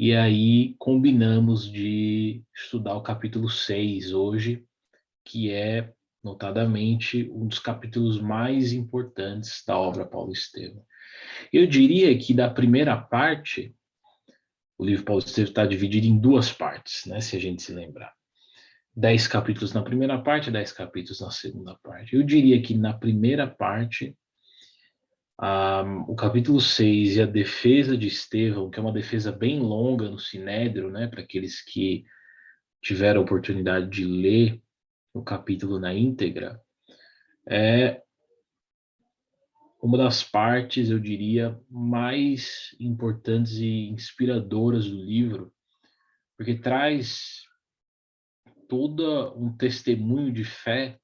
E aí combinamos de estudar o capítulo 6 hoje, que é, notadamente, um dos capítulos mais importantes da obra Paulo Estevam. Eu diria que da primeira parte, o livro Paulo Estevam está dividido em duas partes, né, se a gente se lembrar. 10 capítulos na primeira parte, 10 capítulos na segunda parte. Eu diria que na primeira parte, o capítulo 6 e a defesa de Estevão, que é uma defesa bem longa no Sinédrio, né, para aqueles que tiveram a oportunidade de ler o capítulo na íntegra, é uma das partes, eu diria, mais importantes e inspiradoras do livro, porque traz todo um testemunho de fé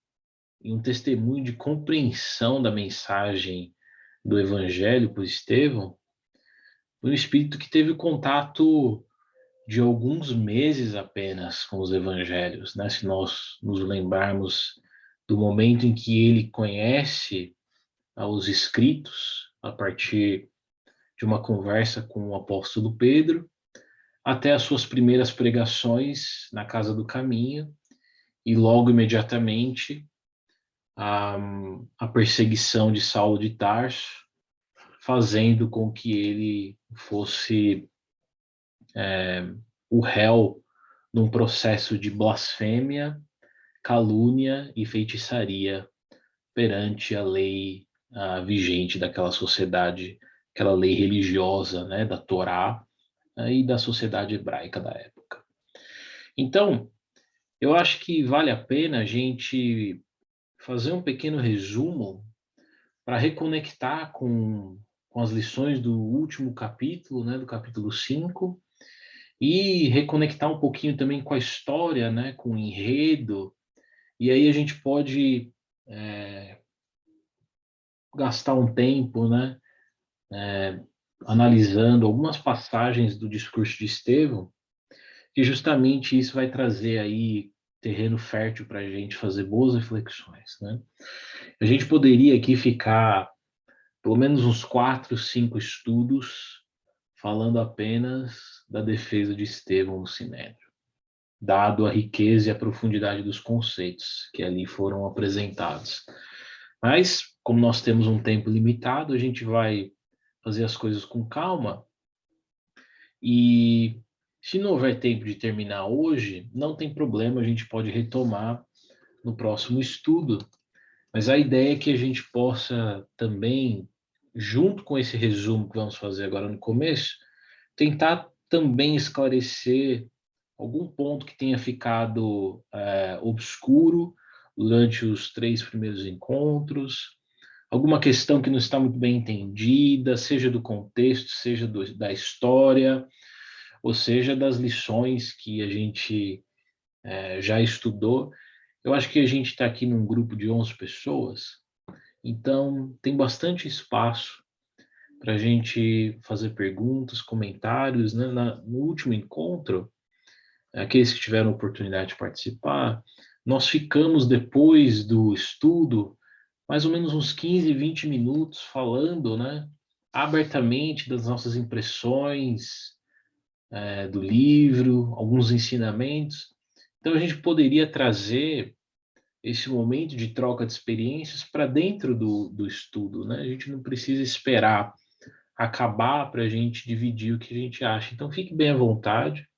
e um testemunho de compreensão da mensagem do Evangelho por Estevão, um espírito que teve contato de alguns meses apenas com os Evangelhos, né? Se nós nos lembrarmos do momento em que ele conhece os escritos, a partir de uma conversa com o apóstolo Pedro, até as suas primeiras pregações na Casa do Caminho, e logo imediatamente a perseguição de Saulo de Tarso, fazendo com que ele fosse o réu num processo de blasfêmia, calúnia e feitiçaria perante a lei vigente daquela sociedade, aquela lei religiosa, né, da Torá e da sociedade hebraica da época. Então, eu acho que vale a pena a gente fazer um pequeno resumo para reconectar com as lições do último capítulo, né, do capítulo 5, e reconectar um pouquinho também com a história, né, com o enredo, e aí a gente pode gastar um tempo, né, analisando algumas passagens do discurso de Estevão, que justamente isso vai trazer aí terreno fértil para a gente fazer boas reflexões, né? A gente poderia aqui ficar pelo menos uns 4, 5 estudos falando apenas da defesa de Estevão no Sinédrio, dado a riqueza e a profundidade dos conceitos que ali foram apresentados. Mas, como nós temos um tempo limitado, a gente vai fazer as coisas com calma e se não houver tempo de terminar hoje, não tem problema, a gente pode retomar no próximo estudo. Mas a ideia é que a gente possa também, junto com esse resumo que vamos fazer agora no começo, tentar também esclarecer algum ponto que tenha ficado obscuro durante os 3 primeiros encontros, alguma questão que não está muito bem entendida, seja do contexto, seja da história, ou seja das lições que a gente já estudou. Eu acho que a gente está aqui num grupo de 11 pessoas, então tem bastante espaço para a gente fazer perguntas, comentários, né? No último encontro, aqueles que tiveram oportunidade de participar, nós ficamos depois do estudo mais ou menos uns 15, 20 minutos falando, né, abertamente das nossas impressões do livro, alguns ensinamentos. Então a gente poderia trazer esse momento de troca de experiências para dentro do estudo, né? A gente não precisa esperar acabar para a gente dividir o que a gente acha. Então fique bem à vontade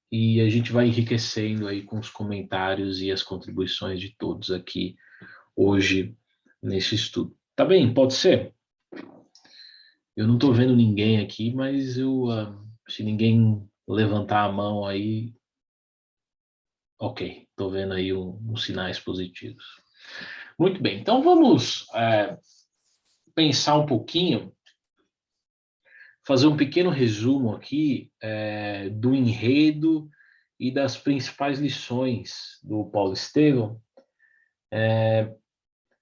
e a gente vai enriquecendo aí com os comentários e as contribuições de todos aqui hoje nesse estudo. Tá bem? Pode ser? Eu não estou vendo ninguém aqui, mas se ninguém levantar a mão aí, ok, estou vendo aí uns sinais positivos. Muito bem, então vamos pensar um pouquinho, fazer um pequeno resumo aqui do enredo e das principais lições do Paulo Estevam.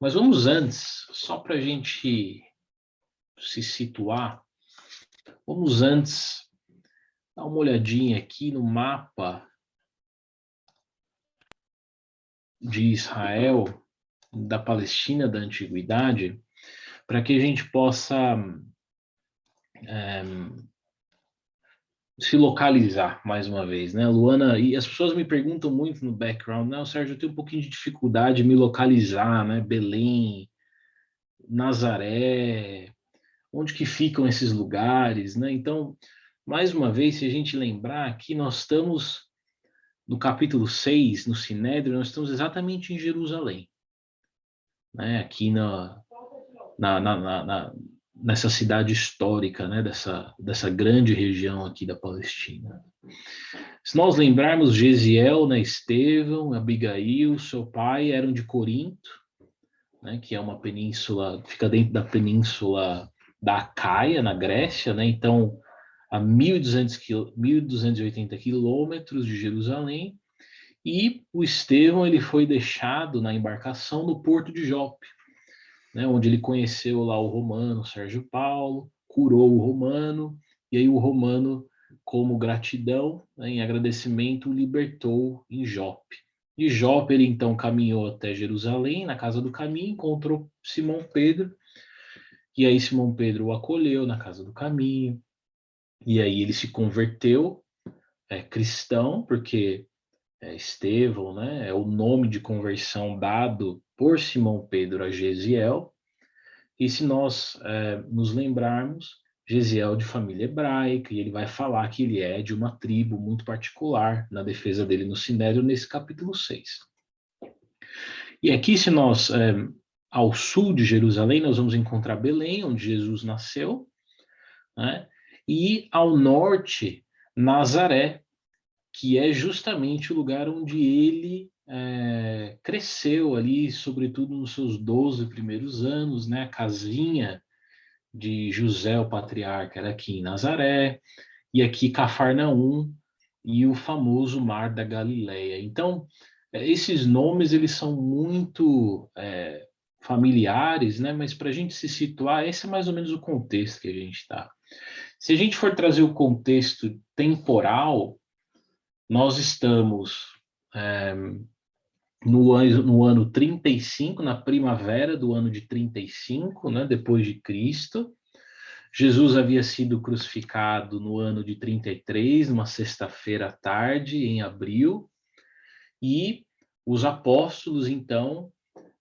Mas vamos antes, só para a gente se situar, vamos antes dar uma olhadinha aqui no mapa de Israel, da Palestina da Antiguidade, para que a gente possa se localizar mais uma vez, né, Luana? E as pessoas me perguntam muito no background, não, Sérgio, eu tenho um pouquinho de dificuldade de me localizar, né? Belém, Nazaré, onde que ficam esses lugares, né? Então, mais uma vez, se a gente lembrar que nós estamos no capítulo 6, no Sinédrio, nós estamos exatamente em Jerusalém, né? Aqui nessa cidade histórica, né? Dessa grande região aqui da Palestina. Se nós lembrarmos, Gesiel, né, Estevão, Abigail, seu pai eram de Corinto, né, que é uma península, fica dentro da península da Acaia, na Grécia, né, então a 1.280 quilômetros de Jerusalém, e o Estevão ele foi deixado na embarcação no porto de Jope, né, onde ele conheceu lá o romano Sérgio Paulo, curou o romano, e aí o romano, como gratidão, né, em agradecimento, o libertou em Jope. De Jope ele então caminhou até Jerusalém, na casa do caminho, encontrou Simão Pedro, e aí Simão Pedro o acolheu na casa do caminho, e aí ele se converteu, cristão, porque Estevão, né, é o nome de conversão dado por Simão Pedro a Gesiel. E se nós nos lembrarmos, Gesiel de família hebraica, e ele vai falar que ele é de uma tribo muito particular na defesa dele no Sinédrio, nesse capítulo 6. E aqui, se nós, ao sul de Jerusalém, nós vamos encontrar Belém, onde Jesus nasceu, né? E ao norte, Nazaré, que é justamente o lugar onde ele cresceu ali, sobretudo nos seus 12 primeiros anos, né? A casinha de José, o patriarca, era aqui em Nazaré, e aqui Cafarnaum e o famoso Mar da Galileia. Então, esses nomes eles são muito familiares, né? Mas para a gente se situar, esse é mais ou menos o contexto que a gente está. Se a gente for trazer o contexto temporal, nós estamos é, no ano 35, na primavera do ano de 35, né, depois de Cristo. Jesus havia sido crucificado no ano de 33, numa sexta-feira à tarde, em abril, e os apóstolos, então,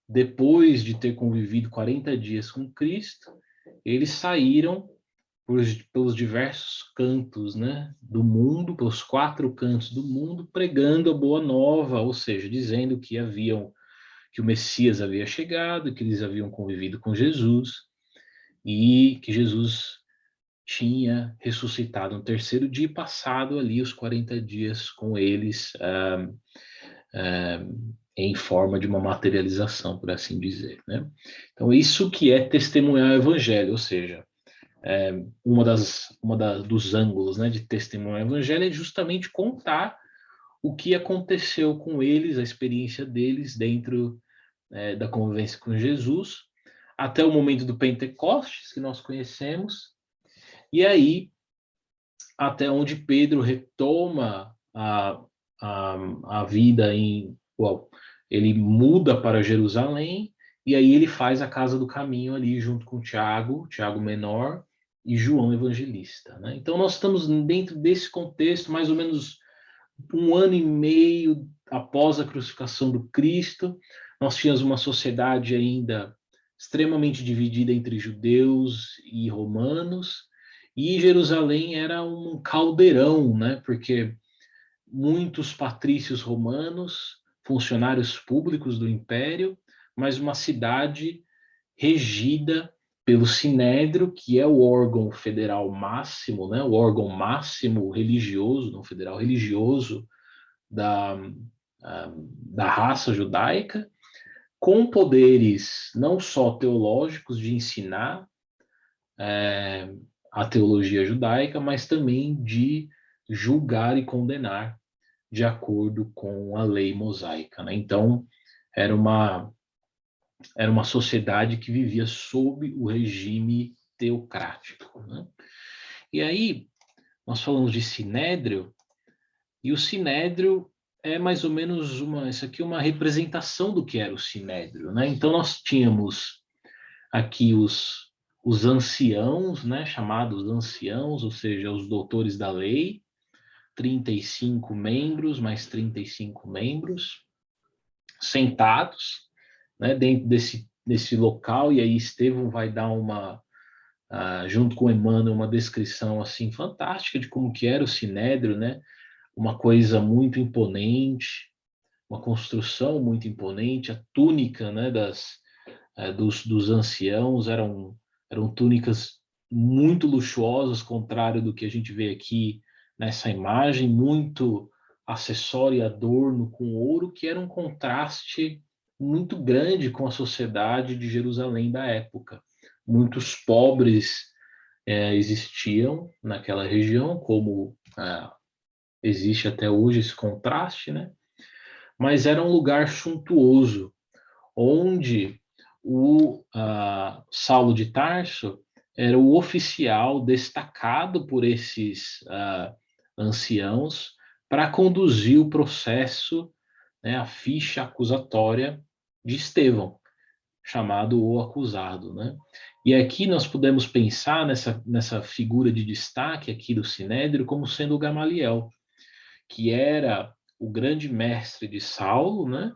depois de ter convivido 40 dias com Cristo, eles saíram pelos diversos cantos, né, do mundo, pelos 4 cantos do mundo, pregando a boa nova, ou seja, dizendo que o Messias havia chegado, que eles haviam convivido com Jesus e que Jesus tinha ressuscitado no terceiro dia e passado ali os 40 dias com eles em forma de uma materialização, por assim dizer, né? Então, isso que é testemunhar o evangelho, ou seja, dos ângulos, né, de testemunhar o evangelho é justamente contar o que aconteceu com eles, a experiência deles dentro da convivência com Jesus, até o momento do Pentecostes, que nós conhecemos, e aí até onde Pedro retoma a vida ele muda para Jerusalém, e aí ele faz a Casa do Caminho ali junto com Tiago Menor e João Evangelista, né? Então nós estamos dentro desse contexto, mais ou menos 1 ano e meio após a crucificação do Cristo. Nós tínhamos uma sociedade ainda extremamente dividida entre judeus e romanos, e Jerusalém era um caldeirão, né? Porque muitos patrícios romanos, funcionários públicos do império, mas uma cidade regida pelo Sinédrio, que é o órgão federal máximo, né? O órgão máximo religioso, não federal, religioso da, da raça judaica, com poderes não só teológicos de ensinar a teologia judaica, mas também de julgar e condenar de acordo com a lei mosaica, né? Então, era uma, era uma sociedade que vivia sob o regime teocrático, né? E aí, nós falamos de Sinédrio, e o Sinédrio é mais ou menos isso aqui é uma representação do que era o Sinédrio, né? Então, nós tínhamos aqui os anciãos, né, chamados anciãos, ou seja, os doutores da lei, 35 membros, mais 35 membros, sentados, né, dentro desse local, e aí Estevão vai dar junto com Emmanuel, uma descrição assim fantástica de como que era o Sinédrio, né? Uma coisa muito imponente, uma construção muito imponente, a túnica, né, dos anciãos eram túnicas muito luxuosas, contrário do que a gente vê aqui nessa imagem, muito acessório e adorno com ouro, que era um contraste muito grande com a sociedade de Jerusalém da época. Muitos pobres existiam naquela região, como existe até hoje esse contraste, né? Mas era um lugar suntuoso, onde o Saulo de Tarso era o oficial destacado por esses anciãos para conduzir o processo, né, a ficha acusatória de Estevão, chamado o acusado, né? E aqui nós podemos pensar nessa figura de destaque aqui do Sinédrio como sendo o Gamaliel, que era o grande mestre de Saulo, né?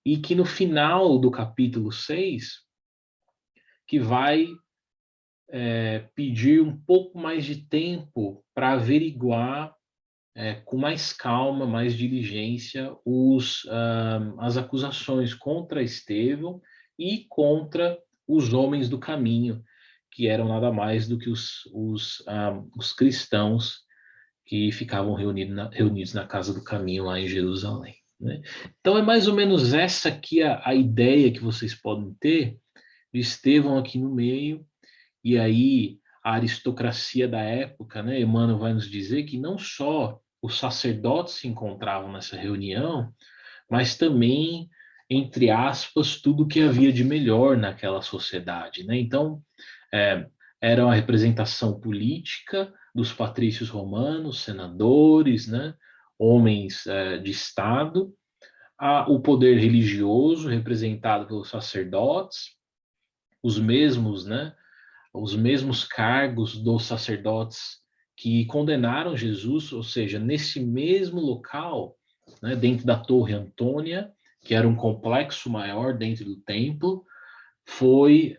E que no final do capítulo 6, que vai pedir um pouco mais de tempo para averiguar com mais calma, mais diligência, as acusações contra Estevão e contra os homens do caminho, que eram nada mais do que os cristãos que ficavam reunidos na Casa do Caminho, lá em Jerusalém. Né? Então, é mais ou menos essa aqui a ideia que vocês podem ter de Estevão aqui no meio, e aí a aristocracia da época, né? Emmanuel vai nos dizer que não só os sacerdotes se encontravam nessa reunião, mas também, entre aspas, tudo que havia de melhor naquela sociedade, né? Então, é, era uma representação política dos patrícios romanos, senadores, né? Homens de Estado, o poder religioso representado pelos sacerdotes, os mesmos, né? Os mesmos cargos dos sacerdotes que condenaram Jesus, ou seja, nesse mesmo local, né, dentro da Torre Antônia, que era um complexo maior dentro do templo, foi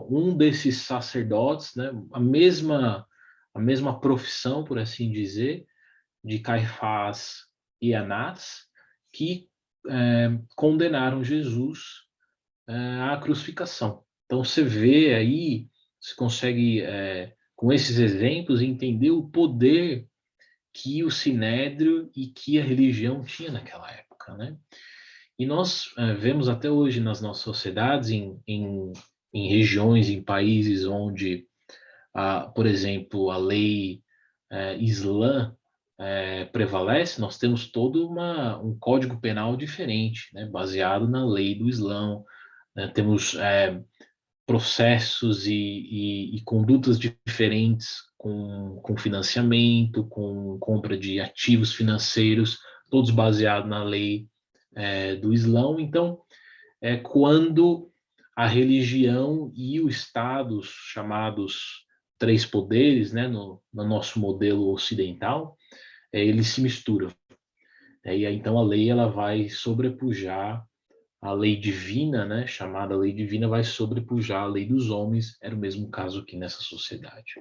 um desses sacerdotes, né, a mesma profissão, por assim dizer, de Caifás e Anás, que condenaram Jesus à crucificação. Então você vê aí, você consegue, com esses exemplos, entender o poder que o sinédrio e que a religião tinha naquela época, né? E nós vemos até hoje nas nossas sociedades, em regiões, em países onde, por exemplo, a lei islã prevalece, nós temos todo um código penal diferente, né, baseado na lei do Islã, né, temos processos e condutas diferentes com financiamento, com compra de ativos financeiros, todos baseados na lei do Islã. Então, quando a religião e o Estado, chamados três poderes, né, no nosso modelo ocidental, eles se misturam. E aí, então a lei ela vai sobrepujar a lei divina, né, chamada lei divina, vai sobrepujar a lei dos homens. Era o mesmo caso aqui nessa sociedade.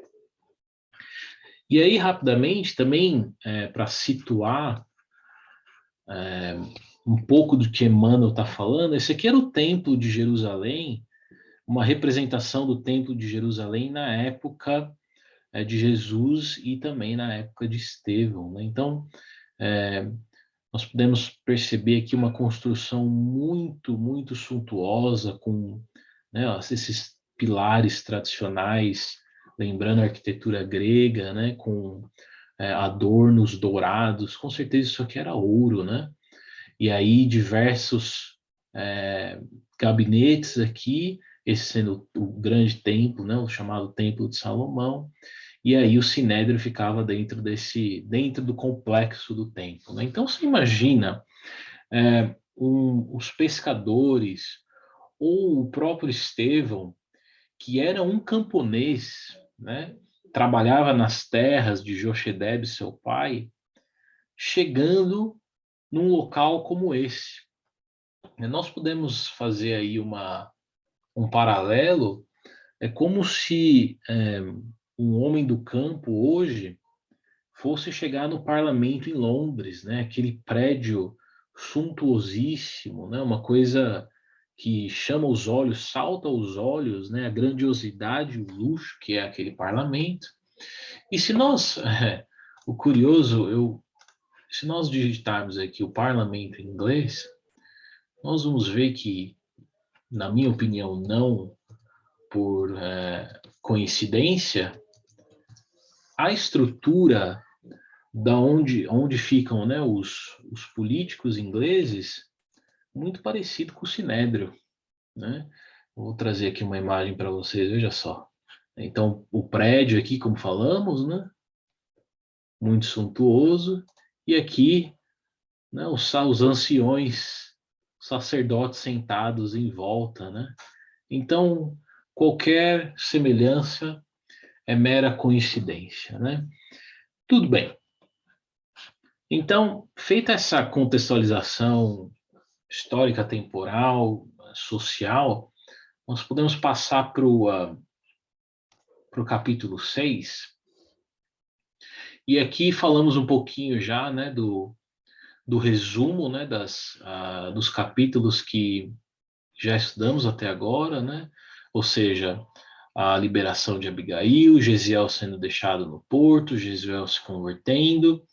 E aí, rapidamente, também, para situar um pouco do que Emmanuel está falando, esse aqui era o Templo de Jerusalém, uma representação do Templo de Jerusalém na época de Jesus e também na época de Estevão. Né? Então, nós podemos perceber aqui uma construção muito, muito suntuosa, com, né, esses pilares tradicionais, lembrando a arquitetura grega, né, com adornos dourados. Com certeza isso aqui era ouro, né? E aí diversos gabinetes aqui, esse sendo o grande templo, né, o chamado Templo de Salomão, e aí o sinédrio ficava dentro do complexo do templo. Né? Então você imagina os pescadores ou o próprio Estevão, que era um camponês, né, trabalhava nas terras de Jochedeb, seu pai, chegando num local como esse. Nós podemos fazer aí um paralelo, é como se um homem do campo hoje fosse chegar no parlamento em Londres, né? Aquele prédio suntuosíssimo, né? Uma coisa que chama os olhos, salta aos olhos, né? A grandiosidade, o luxo que é aquele parlamento. E se nós, o curioso, se nós digitarmos aqui o parlamento em inglês, nós vamos ver que, na minha opinião, não por coincidência, a estrutura onde ficam, né, os políticos ingleses, muito parecido com o Sinédrio, né? Vou trazer aqui uma imagem para vocês, veja só. Então, o prédio aqui, como falamos, né, muito suntuoso, e aqui, né, os anciões, sacerdotes sentados em volta, né? Então, qualquer semelhança é mera coincidência, né? Tudo bem. Então, feita essa contextualização histórica, temporal, social, nós podemos passar para o capítulo 6. E aqui falamos um pouquinho já, né, do resumo, né, dos capítulos que já estudamos até agora, né? Ou seja, a liberação de Abigail, Gesiel sendo deixado no porto, Gesiel se convertendo,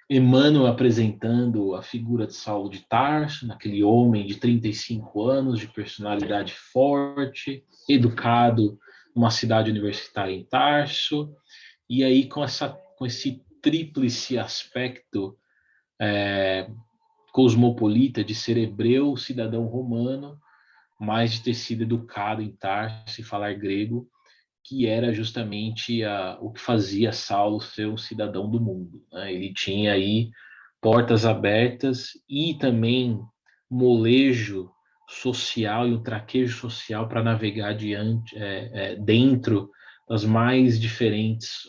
Emmanuel apresentando a figura de Saulo de Tarso, naquele homem de 35 anos, de personalidade forte, educado numa cidade universitária em Tarso, e aí com esse tríplice aspecto cosmopolita de ser hebreu, cidadão romano, mas de ter sido educado em Tarso e falar grego, que era justamente o que fazia Saulo ser um cidadão do mundo, né? Ele tinha aí portas abertas e também molejo social e um traquejo social para navegar dentro das mais diferentes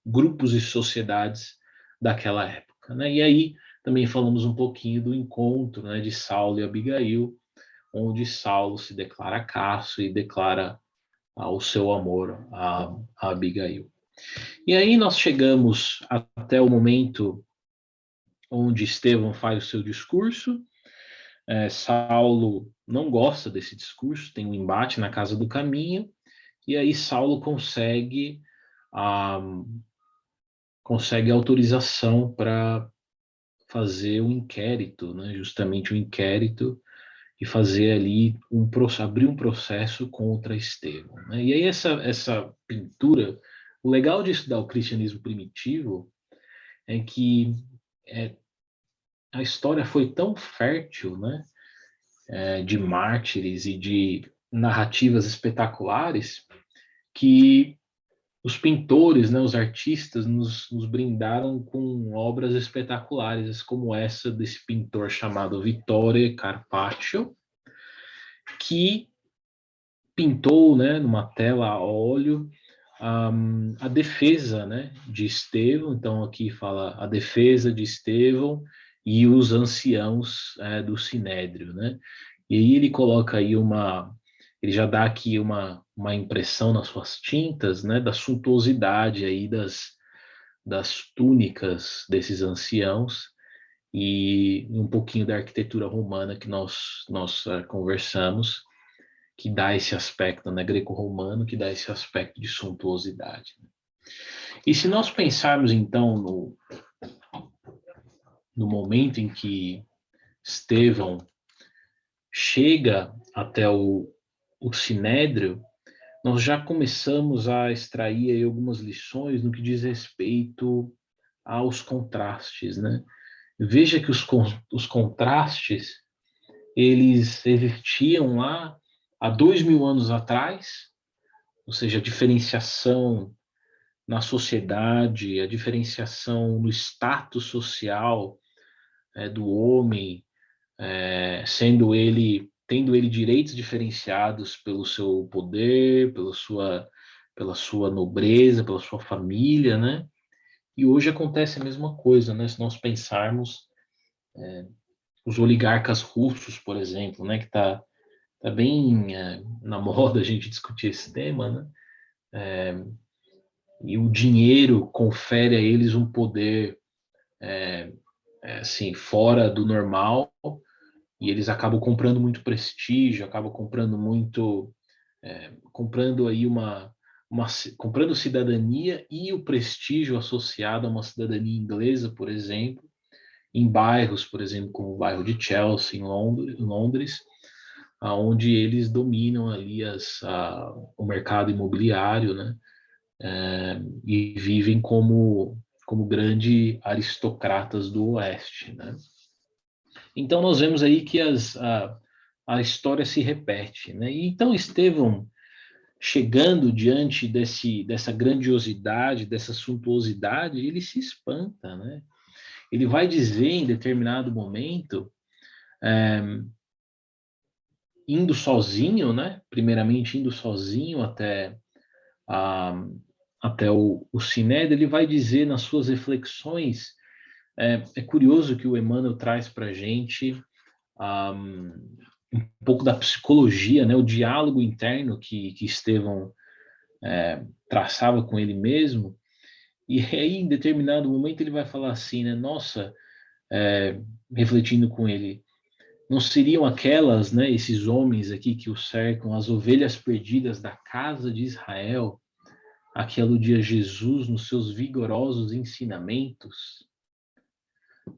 grupos e sociedades daquela época, né? E aí também falamos um pouquinho do encontro, né, de Saulo e Abigail, onde Saulo se declara casto e declara o seu amor a Abigail. E aí nós chegamos até o momento onde Estevão faz o seu discurso. Saulo não gosta desse discurso, tem um embate na casa do caminho, e aí Saulo consegue autorização para fazer um inquérito, né? Justamente um inquérito e fazer ali abrir um processo contra Estevão, né? E aí essa pintura, o legal de estudar o cristianismo primitivo é que é, a história foi tão fértil, né? De mártires e de narrativas espetaculares que os pintores, né, os artistas nos brindaram com obras espetaculares, como essa desse pintor chamado Vittore Carpaccio, que pintou, né, numa tela a óleo, a defesa, né, de Estevão. Então aqui fala a defesa de Estevão e os anciãos do Sinédrio, né? E aí ele coloca aí ele já dá aqui uma impressão nas suas tintas, né, da suntuosidade aí das túnicas desses anciãos e um pouquinho da arquitetura romana que nós conversamos, que dá esse aspecto, né, greco-romano, que dá esse aspecto de suntuosidade. E se nós pensarmos, então, no momento em que Estevão chega até o Sinédrio, nós já começamos a extrair aí algumas lições no que diz respeito aos contrastes, né? Veja que os contrastes, eles existiam lá há 2000 anos atrás, ou seja, a diferenciação na sociedade, a diferenciação no status social do homem, tendo ele direitos diferenciados pelo seu poder, pela sua nobreza, pela sua família, né? E hoje acontece a mesma coisa, né? Se nós pensarmos os oligarcas russos, por exemplo, né? Que tá bem na moda a gente discutir esse tema, né? E o dinheiro confere a eles um poder assim fora do normal, e eles acabam comprando muito prestígio, acabam comprando muito, comprando aí comprando cidadania e o prestígio associado a uma cidadania inglesa, por exemplo, em bairros, por exemplo, como o bairro de Chelsea, em Londres, onde eles dominam ali o mercado imobiliário, né? E vivem como grandes aristocratas do Oeste, né? Então nós vemos aí que a história se repete, né? E então Estevão, chegando diante dessa grandiosidade, dessa suntuosidade, ele se espanta, né? Ele vai dizer em determinado momento, indo sozinho, né? Primeiramente indo sozinho a, até o Sinédrio, ele vai dizer nas suas reflexões, é curioso que o Emmanuel traz para a gente um pouco da psicologia, né? O diálogo interno que Estevão traçava com ele mesmo, e aí em determinado momento ele vai falar assim, né? Nossa, refletindo com ele, não seriam aquelas, né, esses homens aqui que o cercam, as ovelhas perdidas da casa de Israel, a que aludia Jesus nos seus vigorosos ensinamentos?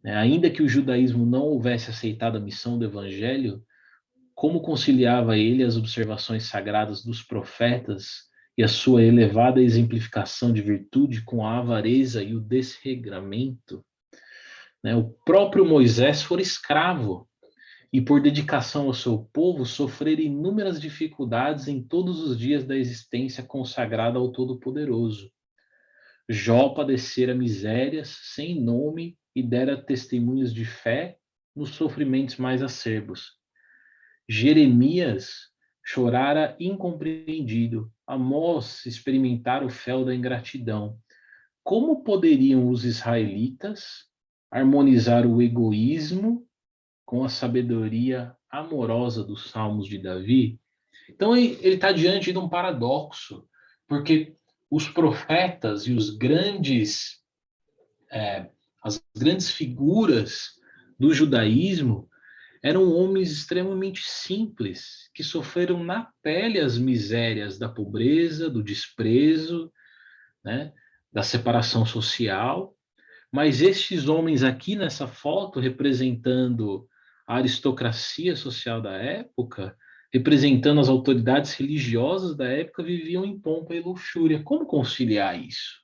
Ainda que o judaísmo não houvesse aceitado a missão do evangelho, como conciliava ele as observações sagradas dos profetas e a sua elevada exemplificação de virtude com a avareza e o desregramento? Né? O próprio Moisés fora escravo e, por dedicação ao seu povo, sofrer inúmeras dificuldades em todos os dias da existência consagrada ao Todo-Poderoso. Jó padecera misérias sem nome e dera testemunhos de fé nos sofrimentos mais acerbos. Jeremias chorara incompreendido, Amós experimentara o fel da ingratidão. Como poderiam os israelitas harmonizar o egoísmo com a sabedoria amorosa dos Salmos de Davi? Então ele está diante de um paradoxo, porque os profetas e as grandes figuras do judaísmo eram homens extremamente simples, que sofreram na pele as misérias da pobreza, do desprezo, né, da separação social. Mas estes homens aqui nessa foto, representando a aristocracia social da época, representando as autoridades religiosas da época, viviam em pompa e luxúria. Como conciliar isso?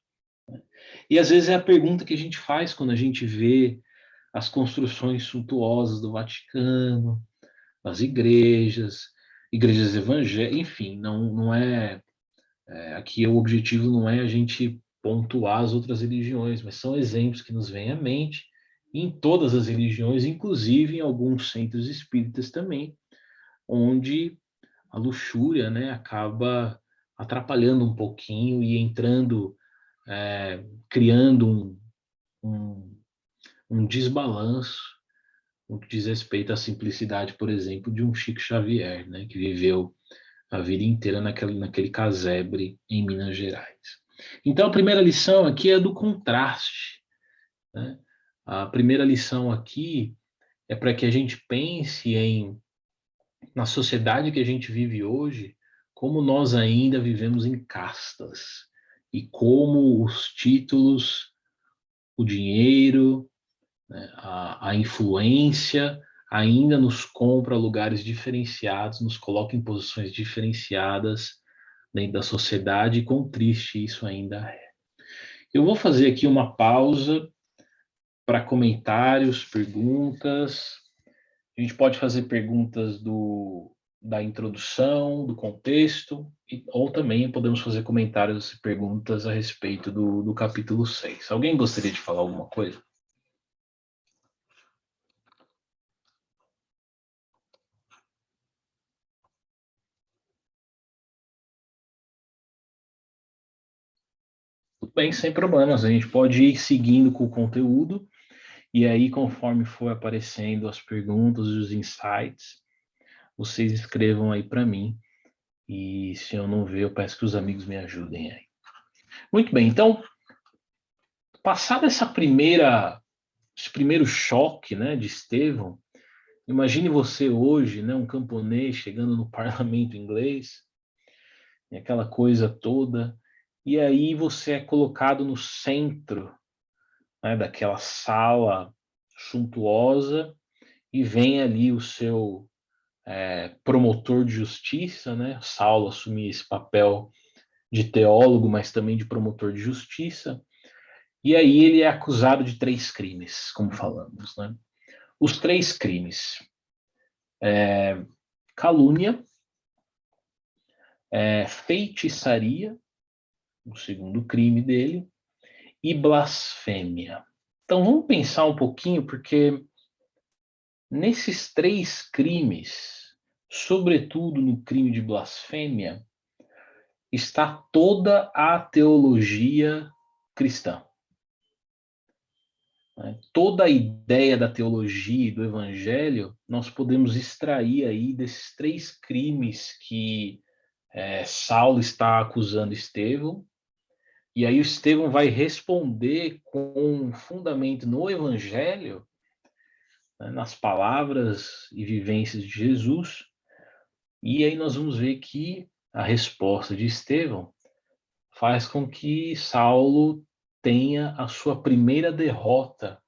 E às vezes é a pergunta que a gente faz quando a gente vê as construções suntuosas do Vaticano, as igrejas evangélicas, enfim, não é, aqui o objetivo não é a gente pontuar as outras religiões, mas são exemplos que nos vêm à mente em todas as religiões, inclusive em alguns centros espíritas também, onde a luxúria, né, acaba atrapalhando um pouquinho e entrando, criando um, um desbalanço no que diz respeito à simplicidade, por exemplo, de um Chico Xavier, né, que viveu a vida inteira naquele casebre em Minas Gerais. Então, a primeira lição aqui é do contraste, né? A primeira lição aqui é para que a gente pense na sociedade que a gente vive hoje, como nós ainda vivemos em castas e como os títulos, o dinheiro, né, a influência ainda nos compra lugares diferenciados, nos coloca em posições diferenciadas dentro da sociedade, e quão triste isso ainda é. Eu vou fazer aqui uma pausa para comentários, perguntas. A gente pode fazer perguntas da introdução, do contexto, ou também podemos fazer comentários e perguntas a respeito do capítulo 6. Alguém gostaria de falar alguma coisa? Tudo bem, sem problemas. A gente pode ir seguindo com o conteúdo, e aí, conforme for aparecendo as perguntas e os insights, vocês escrevam aí para mim. E se eu não ver, eu peço que os amigos me ajudem aí. Muito bem, então, passado esse primeiro choque, né, de Estevão, imagine você hoje, né, um camponês chegando no parlamento inglês, e aquela coisa toda, e aí você é colocado no centro, né, daquela sala suntuosa, e vem ali o seu promotor de justiça, né? Saulo assumia esse papel de teólogo, mas também de promotor de justiça. E aí ele é acusado de 3 crimes, como falamos, né? Os 3 crimes: calúnia, feitiçaria, o segundo crime dele, e blasfêmia. Então vamos pensar um pouquinho, porque nesses 3 crimes, sobretudo no crime de blasfêmia, está toda a teologia cristã. Toda a ideia da teologia e do evangelho nós podemos extrair aí desses 3 crimes que Saulo está acusando Estevão, e aí o Estevão vai responder com um fundamento no evangelho, né, nas palavras e vivências de Jesus, e aí nós vamos ver que a resposta de Estevão faz com que Saulo tenha a sua primeira derrota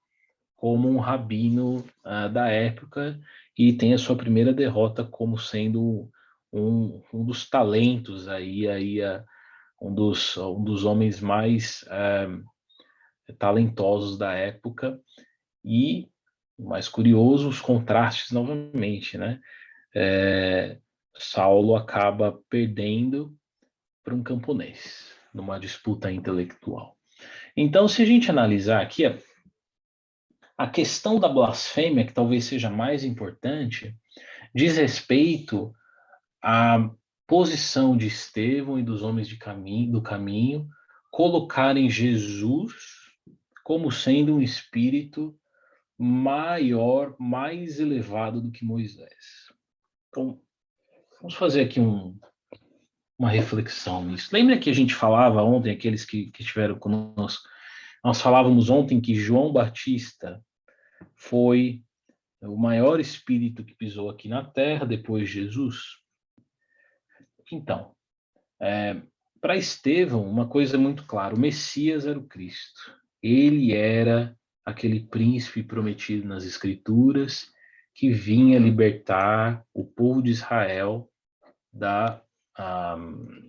como um rabino da época, e tenha a sua primeira derrota como sendo um dos talentos um dos homens mais talentosos da época. E o mais curioso, os contrastes novamente, né? Saulo acaba perdendo para um camponês numa disputa intelectual. Então, se a gente analisar aqui a questão da blasfêmia, que talvez seja mais importante, diz respeito à posição de Estevão e dos homens do caminho colocarem Jesus como sendo um espírito maior, mais elevado do que Moisés. Então, vamos fazer aqui uma reflexão nisso. Lembra que a gente falava ontem, aqueles que estiveram conosco, nós falávamos ontem que João Batista foi o maior espírito que pisou aqui na Terra depois de Jesus? Então, para Estevão, uma coisa é muito clara: o Messias era o Cristo. Ele era aquele príncipe prometido nas Escrituras que vinha libertar o povo de Israel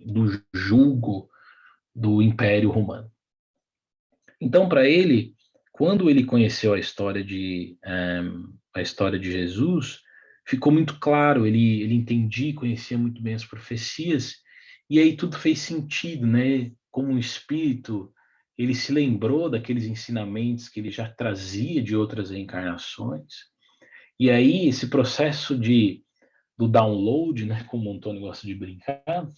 do jugo do Império Romano. Então, para ele, quando ele conheceu a história de Jesus, ficou muito claro, ele entendia, conhecia muito bem as profecias, e aí tudo fez sentido, né? Como um espírito, ele se lembrou daqueles ensinamentos que ele já trazia de outras reencarnações, e aí esse processo do download, né, como o Antônio gosta de brincar,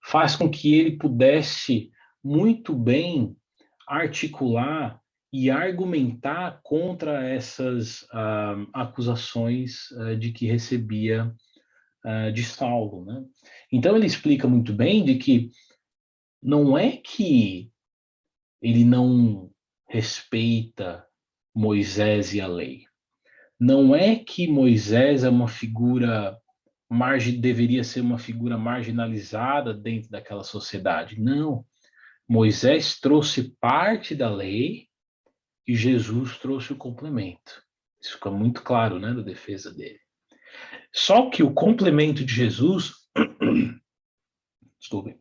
faz com que ele pudesse muito bem articular e argumentar contra essas acusações de que recebia de Saulo, né? Então ele explica muito bem de que não é que ele não respeita Moisés e a lei, não é que Moisés é uma figura deveria ser uma figura marginalizada dentro daquela sociedade. Não, Moisés trouxe parte da lei e Jesus trouxe o complemento. Isso fica muito claro, né, da defesa dele. Só que o complemento de Jesus, desculpe,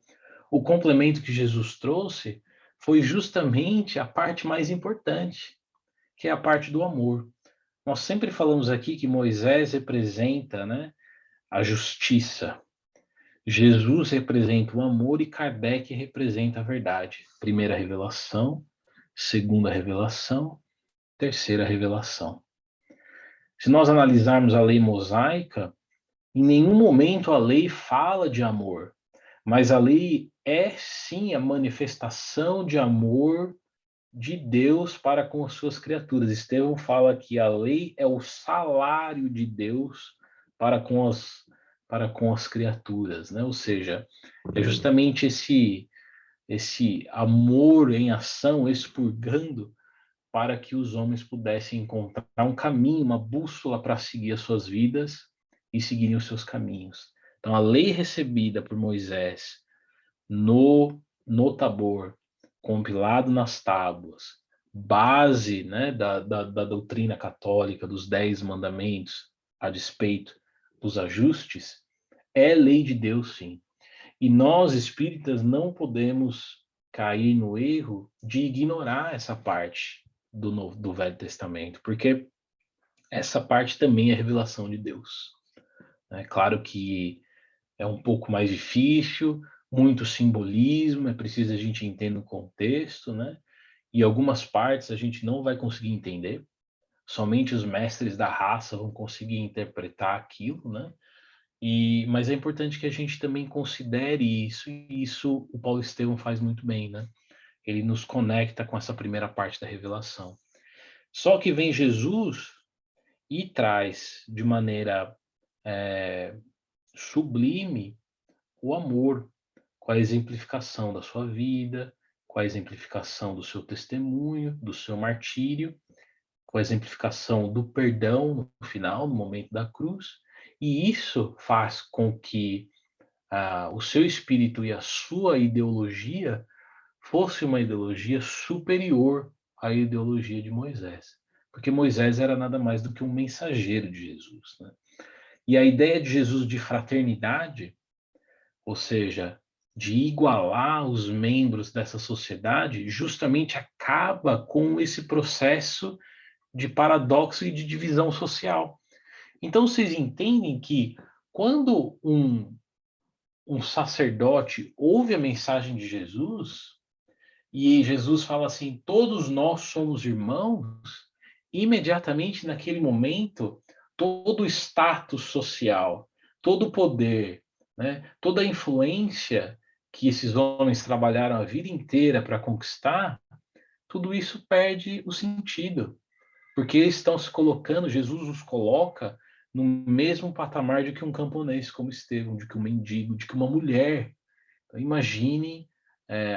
o complemento que Jesus trouxe foi justamente a parte mais importante, que é a parte do amor. Nós sempre falamos aqui que Moisés representa, né, a justiça. Jesus representa o amor e Kardec representa a verdade. Primeira revelação, segunda revelação, terceira revelação. Se nós analisarmos a lei mosaica, em nenhum momento a lei fala de amor, Mas a lei é sim a manifestação de amor de Deus para com as suas criaturas. Estevão fala que a lei é o salário de Deus para com as criaturas, né? Ou seja, é justamente esse amor em ação expurgando para que os homens pudessem encontrar um caminho, uma bússola para seguir as suas vidas e seguirem os seus caminhos. Então, a lei recebida por Moisés no Tabor, compilado nas tábuas, base, né, da doutrina católica, dos 10 mandamentos, a despeito dos ajustes, é lei de Deus, sim. E nós, espíritas, não podemos cair no erro de ignorar essa parte do Velho Testamento, porque essa parte também é revelação de Deus. É claro que é um pouco mais difícil, muito simbolismo, é preciso a gente entender o contexto, né? E algumas partes a gente não vai conseguir entender, somente os mestres da raça vão conseguir interpretar aquilo, né? Mas é importante que a gente também considere isso, e isso o Paulo Estevam faz muito bem, né? Ele nos conecta com essa primeira parte da revelação. Só que vem Jesus e traz de maneira sublime o amor, com a exemplificação da sua vida, com a exemplificação do seu testemunho, do seu martírio, com a exemplificação do perdão no final, no momento da cruz, e isso faz com que o seu espírito e a sua ideologia fosse uma ideologia superior à ideologia de Moisés. Porque Moisés era nada mais do que um mensageiro de Jesus. Né? E a ideia de Jesus de fraternidade, ou seja, de igualar os membros dessa sociedade, justamente acaba com esse processo de paradoxo e de divisão social. Então, vocês entendem que quando um sacerdote ouve a mensagem de Jesus, e Jesus fala assim: todos nós somos irmãos, imediatamente naquele momento, todo o status social, todo o poder, né, toda a influência que esses homens trabalharam a vida inteira para conquistar, tudo isso perde o sentido, porque eles estão se colocando, Jesus os coloca no mesmo patamar de que um camponês como Estevão, de que um mendigo, de que uma mulher. Então, imagine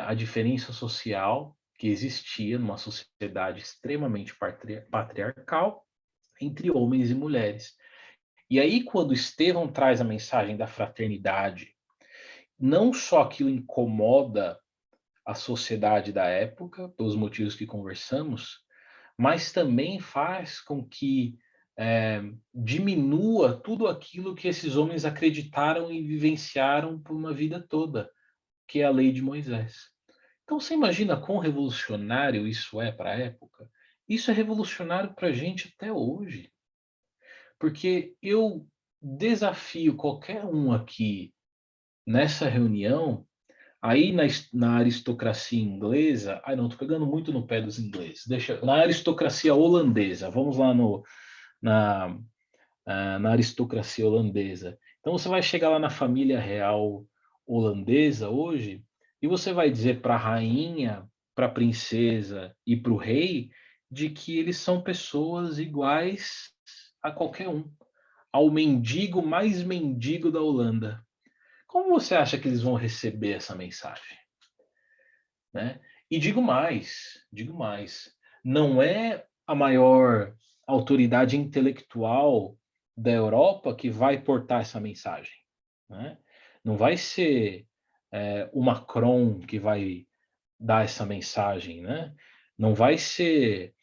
a diferença social que existia numa sociedade extremamente patriarcal entre homens e mulheres. E aí, quando Estevão traz a mensagem da fraternidade, não só aquilo incomoda a sociedade da época, pelos motivos que conversamos, mas também faz com que diminua tudo aquilo que esses homens acreditaram e vivenciaram por uma vida toda, que é a lei de Moisés. Então você imagina quão revolucionário isso é para a época? Isso é revolucionário para a gente até hoje. Porque eu desafio qualquer um aqui nessa reunião, aí na aristocracia inglesa, ai não, estou pegando muito no pé dos ingleses, na aristocracia holandesa, vamos lá na, na aristocracia holandesa. Então você vai chegar lá na família real holandesa hoje e você vai dizer para a rainha, para a princesa e para o rei de que eles são pessoas iguais a qualquer um, ao mendigo mais mendigo da Holanda. Como você acha que eles vão receber essa mensagem? Né? E digo mais, não é a maior autoridade intelectual da Europa que vai portar essa mensagem. Né? Não vai ser o Macron que vai dar essa mensagem, né? Não vai ser,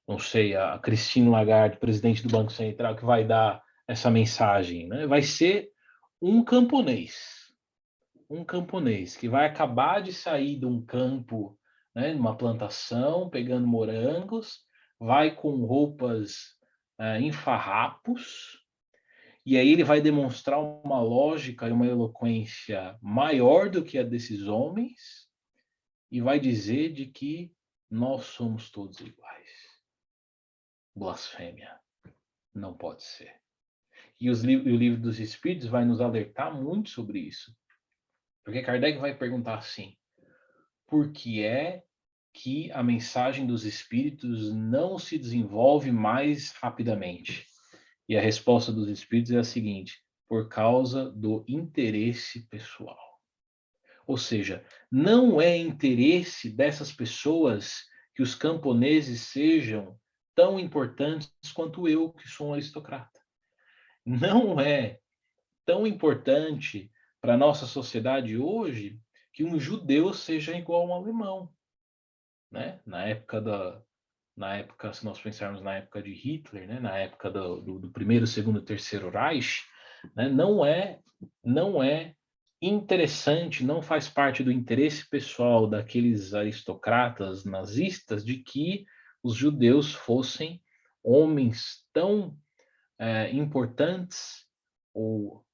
não sei, a Christine Lagarde, presidente do Banco Central, que vai dar essa mensagem, né? Vai ser um camponês, que vai acabar de sair de um campo, né, numa plantação, pegando morangos, vai com roupas em farrapos, e aí ele vai demonstrar uma lógica e uma eloquência maior do que a desses homens, e vai dizer de que nós somos todos iguais. Blasfêmia. Não pode ser. E o livro dos Espíritos vai nos alertar muito sobre isso. Porque Kardec vai perguntar assim: por que é que a mensagem dos espíritos não se desenvolve mais rapidamente? E a resposta dos espíritos é a seguinte: por causa do interesse pessoal. Ou seja, não é interesse dessas pessoas que os camponeses sejam tão importantes quanto eu, que sou um aristocrata. Não é tão importante para a nossa sociedade hoje que um judeu seja igual a um alemão, né? Na época, se nós pensarmos na época de Hitler, né? Na época do primeiro, segundo, terceiro Reich, né? Não é interessante, não faz parte do interesse pessoal daqueles aristocratas nazistas de que os judeus fossem homens tão importantes ou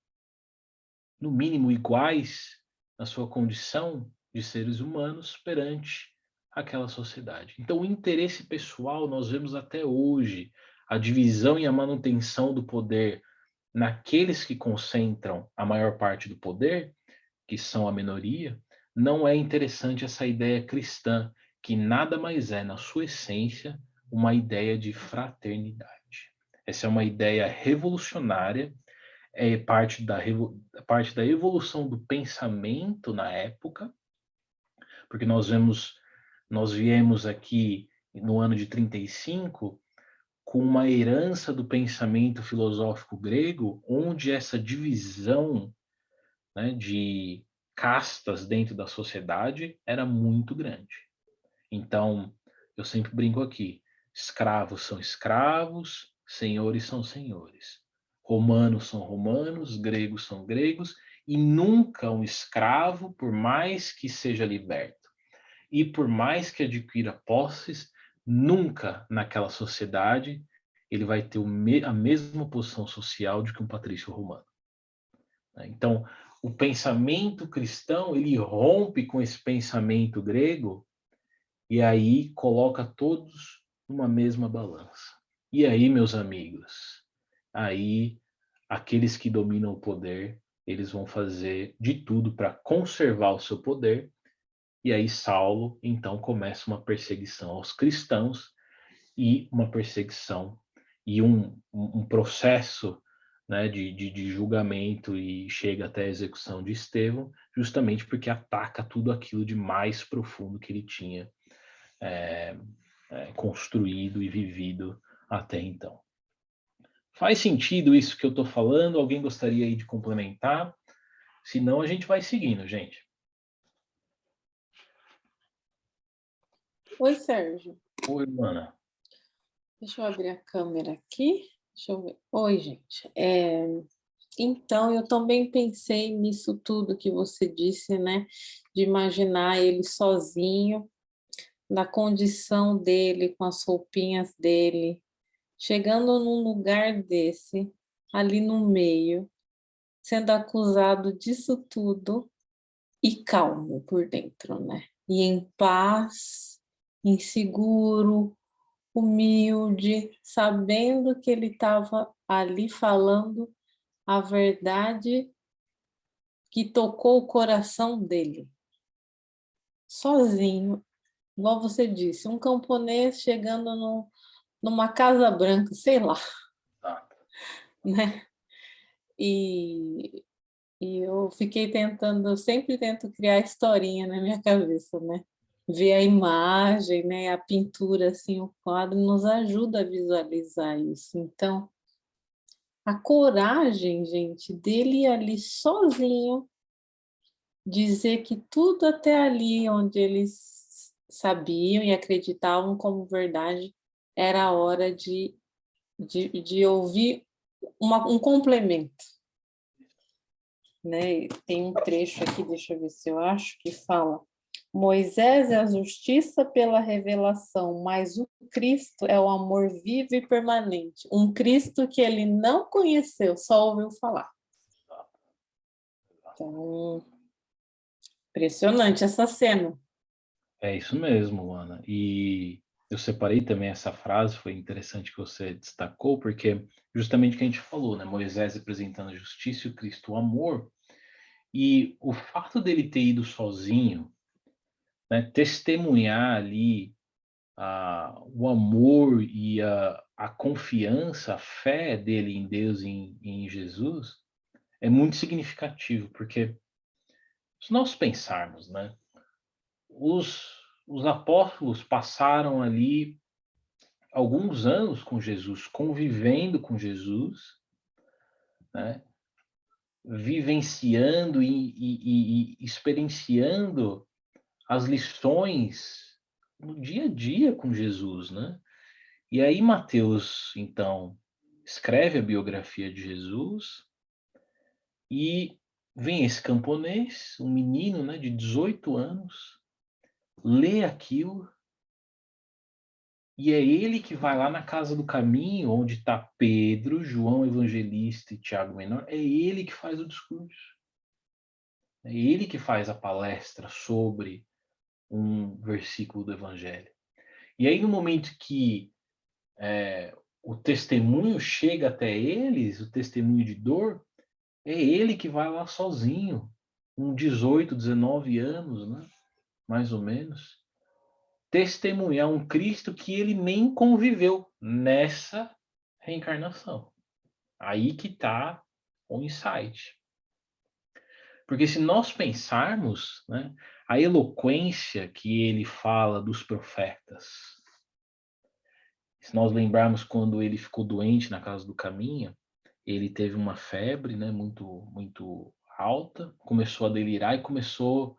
no mínimo iguais na sua condição de seres humanos perante aquela sociedade. Então, o interesse pessoal nós vemos até hoje, a divisão e a manutenção do poder naqueles que concentram a maior parte do poder, que são a minoria, não é interessante essa ideia cristã, que nada mais é, na sua essência, uma ideia de fraternidade. Essa é uma ideia revolucionária, é parte da evolução do pensamento na época, porque nós viemos aqui no ano de 35 com uma herança do pensamento filosófico grego, onde essa divisão, né, de castas dentro da sociedade era muito grande. Então, eu sempre brinco aqui: escravos são escravos, senhores são senhores. Romanos são romanos, gregos são gregos, e nunca um escravo, por mais que seja liberto e por mais que adquira posses, nunca naquela sociedade ele vai ter a mesma posição social de que um patrício romano, né? Então, o pensamento cristão, ele rompe com esse pensamento grego e aí coloca todos numa mesma balança. E aí, meus amigos, aí aqueles que dominam o poder, eles vão fazer de tudo para conservar o seu poder. E aí Saulo então começa uma perseguição aos cristãos e uma perseguição e um processo, né, de julgamento e chega até a execução de Estevão, justamente porque ataca tudo aquilo de mais profundo que ele tinha construído e vivido até então. Faz sentido isso que eu estou falando? Alguém gostaria aí de complementar? Se não, a gente vai seguindo, gente. Oi, Sérgio. Oi, Luana. Deixa eu abrir a câmera aqui. Deixa eu ver. Oi, gente. Então, eu também pensei nisso tudo que você disse, né? De imaginar ele sozinho, na condição dele, com as roupinhas dele, chegando num lugar desse, ali no meio, sendo acusado disso tudo e calmo por dentro, né? E em paz, inseguro, humilde, sabendo que ele estava ali falando a verdade que tocou o coração dele, sozinho, igual você disse, um camponês chegando numa casa branca, sei lá, Tá. né? E, e eu fiquei tentando, eu sempre tento criar historinha na minha cabeça, né? Ver a imagem, né? A pintura, assim, o quadro nos ajuda a visualizar isso. Então, a coragem, gente, dele ir ali sozinho, dizer que tudo até ali onde eles sabiam e acreditavam como verdade era a hora de ouvir um complemento, né? Tem um trecho aqui, deixa eu ver se eu acho, que fala: Moisés é a justiça pela revelação, mas o Cristo é o amor vivo e permanente. Um Cristo que ele não conheceu, só ouviu falar. Então, impressionante essa cena. É isso mesmo, Luana. E eu separei também essa frase, foi interessante que você destacou, porque justamente o que a gente falou, né? Moisés representando a justiça e o Cristo o amor. E o fato dele ter ido sozinho, né, testemunhar ali o amor e a confiança, a fé dele em Deus e em Jesus, é muito significativo, porque se nós pensarmos, né, os, os apóstolos passaram ali alguns anos com Jesus, convivendo com Jesus, né, vivenciando e experienciando as lições no dia a dia com Jesus, né? E aí Mateus, então, escreve a biografia de Jesus e vem esse camponês, um menino, né, de 18 anos, lê aquilo e é ele que vai lá na casa do caminho, onde está Pedro, João Evangelista e Tiago Menor, é ele que faz o discurso. É ele que faz a palestra sobre um versículo do Evangelho. E aí, no momento que o testemunho chega até eles, o testemunho de dor, é ele que vai lá sozinho, com 18, 19 anos, né? Mais ou menos, testemunhar um Cristo que ele nem conviveu nessa reencarnação. Aí que está o insight. Porque se nós pensarmos, né, a eloquência que ele fala dos profetas, se nós lembrarmos quando ele ficou doente na casa do caminho, ele teve uma febre, né, muito alta, começou a delirar e começou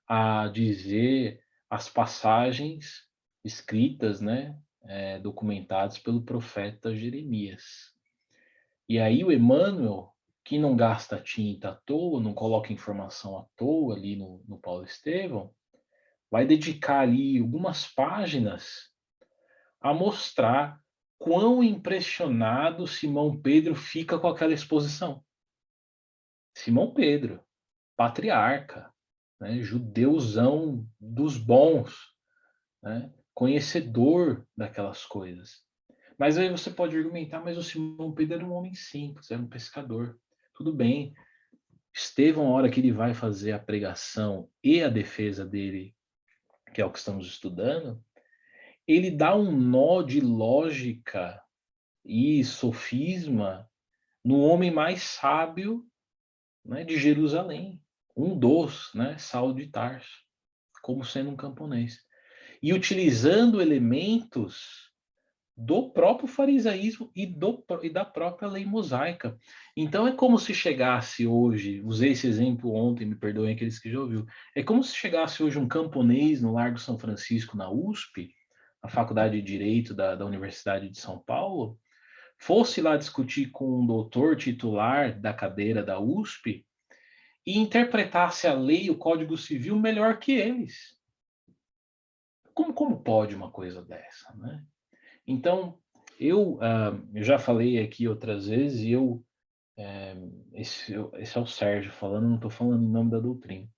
a dizer as passagens escritas, né, documentadas pelo profeta Jeremias. E aí o Emmanuel, que não gasta tinta à toa, não coloca informação à toa ali no Paulo Estevão, vai dedicar ali algumas páginas a mostrar quão impressionado Simão Pedro fica com aquela exposição. Simão Pedro, patriarca, né, judeuzão dos bons, né, conhecedor daquelas coisas. Mas aí você pode argumentar, mas o Simão Pedro era um homem simples, era um pescador. Tudo bem. Estevão, a hora que ele vai fazer a pregação e a defesa dele, que é o que estamos estudando, ele dá um nó de lógica e sofisma no homem mais sábio, né, de Jerusalém, um dos, né, Saulo de Tarso, como sendo um camponês. E utilizando elementos do próprio farisaísmo e da própria lei mosaica. Então é como se chegasse hoje, usei esse exemplo ontem, me perdoem aqueles que já ouviram, é como se chegasse hoje um camponês no Largo São Francisco, na USP, a Faculdade de Direito da Universidade de São Paulo, fosse lá discutir com um doutor titular da cadeira da USP e interpretasse a lei, o Código Civil, melhor que eles. Como pode uma coisa dessa, né? Então, eu já falei aqui outras vezes, e esse é o Sérgio falando, não estou falando em nome da doutrina.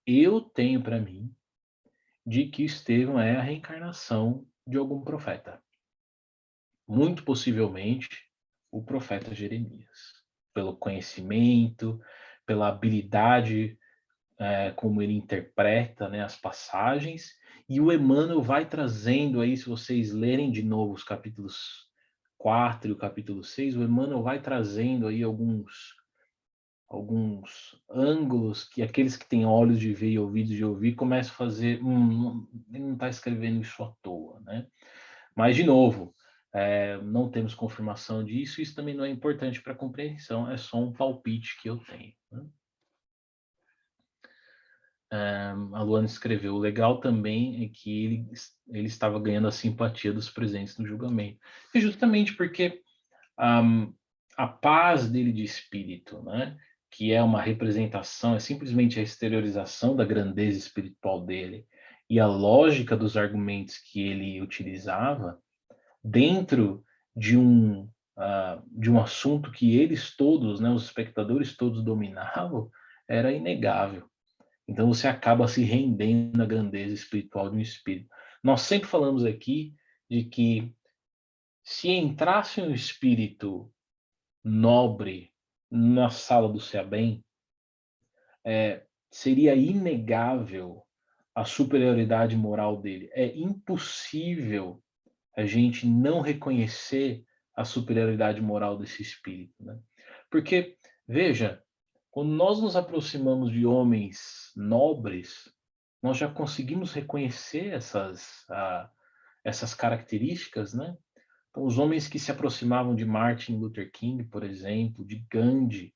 Eu tenho para mim de que Estevão é a reencarnação de algum profeta. Muito possivelmente o profeta Jeremias. Pelo conhecimento, pela habilidade como ele interpreta, né, as passagens, e o Emmanuel vai trazendo aí, se vocês lerem de novo os capítulos 4 e o capítulo 6, o Emmanuel vai trazendo aí alguns ângulos que aqueles que têm olhos de ver e ouvidos de ouvir começam a fazer, ele não está escrevendo isso à toa, né? Mas, de novo, não temos confirmação disso, isso também não é importante para a compreensão, é só um palpite que eu tenho, né? A Luana escreveu, o legal também é que ele estava ganhando a simpatia dos presentes no julgamento. E justamente porque a paz dele de espírito, né, que é uma representação, é simplesmente a exteriorização da grandeza espiritual dele, e a lógica dos argumentos que ele utilizava dentro de um assunto que eles todos, né, os espectadores todos dominavam, era inegável. Então você acaba se rendendo à grandeza espiritual de um espírito. Nós sempre falamos aqui de que se entrasse um espírito nobre na sala do Seabem, seria inegável a superioridade moral dele. É impossível a gente não reconhecer a superioridade moral desse espírito, né? Porque, veja, quando nós nos aproximamos de homens nobres, nós já conseguimos reconhecer essas características, né? Então, os homens que se aproximavam de Martin Luther King, por exemplo, de Gandhi,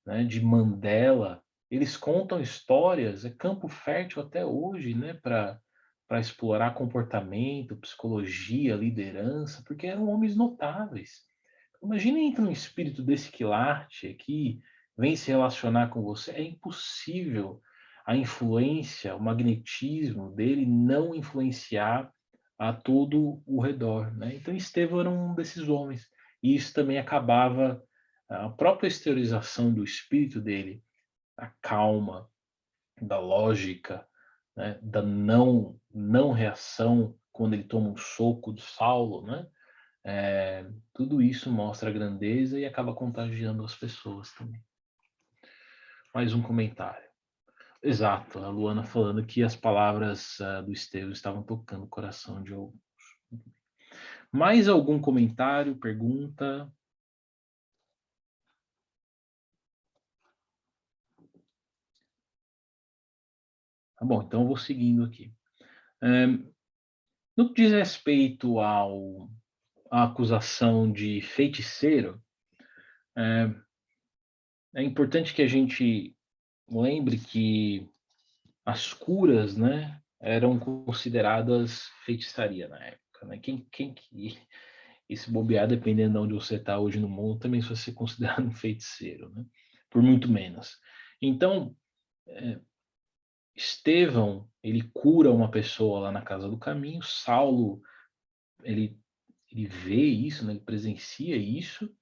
né, de Mandela, eles contam histórias, é campo fértil até hoje, né, para explorar comportamento, psicologia, liderança, porque eram homens notáveis. Imagine entrar um espírito desse quilate aqui, vem se relacionar com você, é impossível a influência, o magnetismo dele não influenciar a todo o redor, né? Então Estevão era um desses homens, e isso também acabava a própria exteriorização do espírito dele, a calma, da lógica, né, da não reação quando ele toma um soco de Saulo, né? Tudo isso mostra a grandeza e acaba contagiando as pessoas também. Mais um comentário. Exato, a Luana falando que as palavras do Estevão estavam tocando o coração de alguns. Mais algum comentário, pergunta? Tá bom, então eu vou seguindo aqui. No que diz respeito à acusação de feiticeiro, é importante que a gente lembre que as curas, né, eram consideradas feitiçaria na época, né? Quem que e se bobear, dependendo de onde você está hoje no mundo, também vai ser considerado um feiticeiro, né? Por muito menos. Então, Estevão, ele cura uma pessoa lá na Casa do Caminho, Saulo, ele, ele vê isso, né? Ele presencia isso,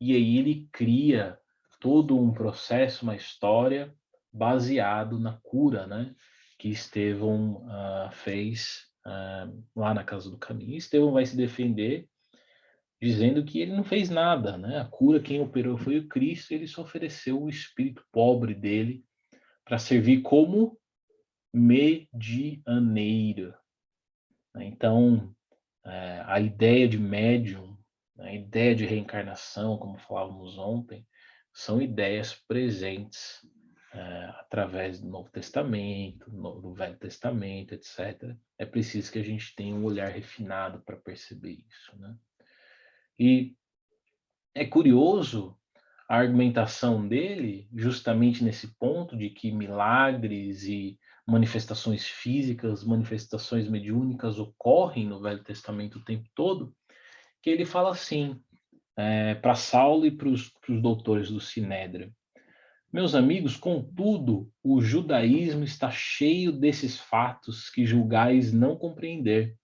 e aí ele cria todo um processo, uma história baseado na cura, né, que Estevão fez lá na Casa do Caminho. E Estevão vai se defender dizendo que ele não fez nada, né? A cura quem operou foi o Cristo, ele só ofereceu o espírito pobre dele para servir como medianeiro, né? Então, a ideia de médium, a ideia de reencarnação, como falávamos ontem, são ideias presentes através do Novo Testamento, do Velho Testamento, etc. É preciso que a gente tenha um olhar refinado para perceber isso, né? E é curioso a argumentação dele, justamente nesse ponto de que milagres e manifestações físicas, manifestações mediúnicas ocorrem no Velho Testamento o tempo todo, que ele fala assim, para Saulo e para os doutores do Sinédrio: meus amigos, contudo, o judaísmo está cheio desses fatos que julgais não compreender,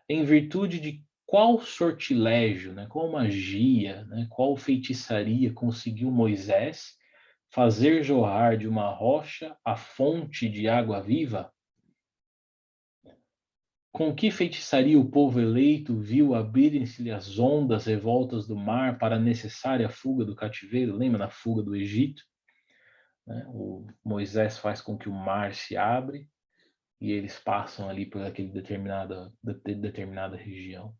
em virtude de qual sortilégio, né, qual magia, né, qual feitiçaria conseguiu Moisés fazer jorrar de uma rocha a fonte de água viva? Com que feitiçaria o povo eleito viu abrirem-se-lhe as ondas revoltas do mar para a necessária fuga do cativeiro? Lembra da fuga do Egito? Né? O Moisés faz com que o mar se abre e eles passam ali por aquele determinada região.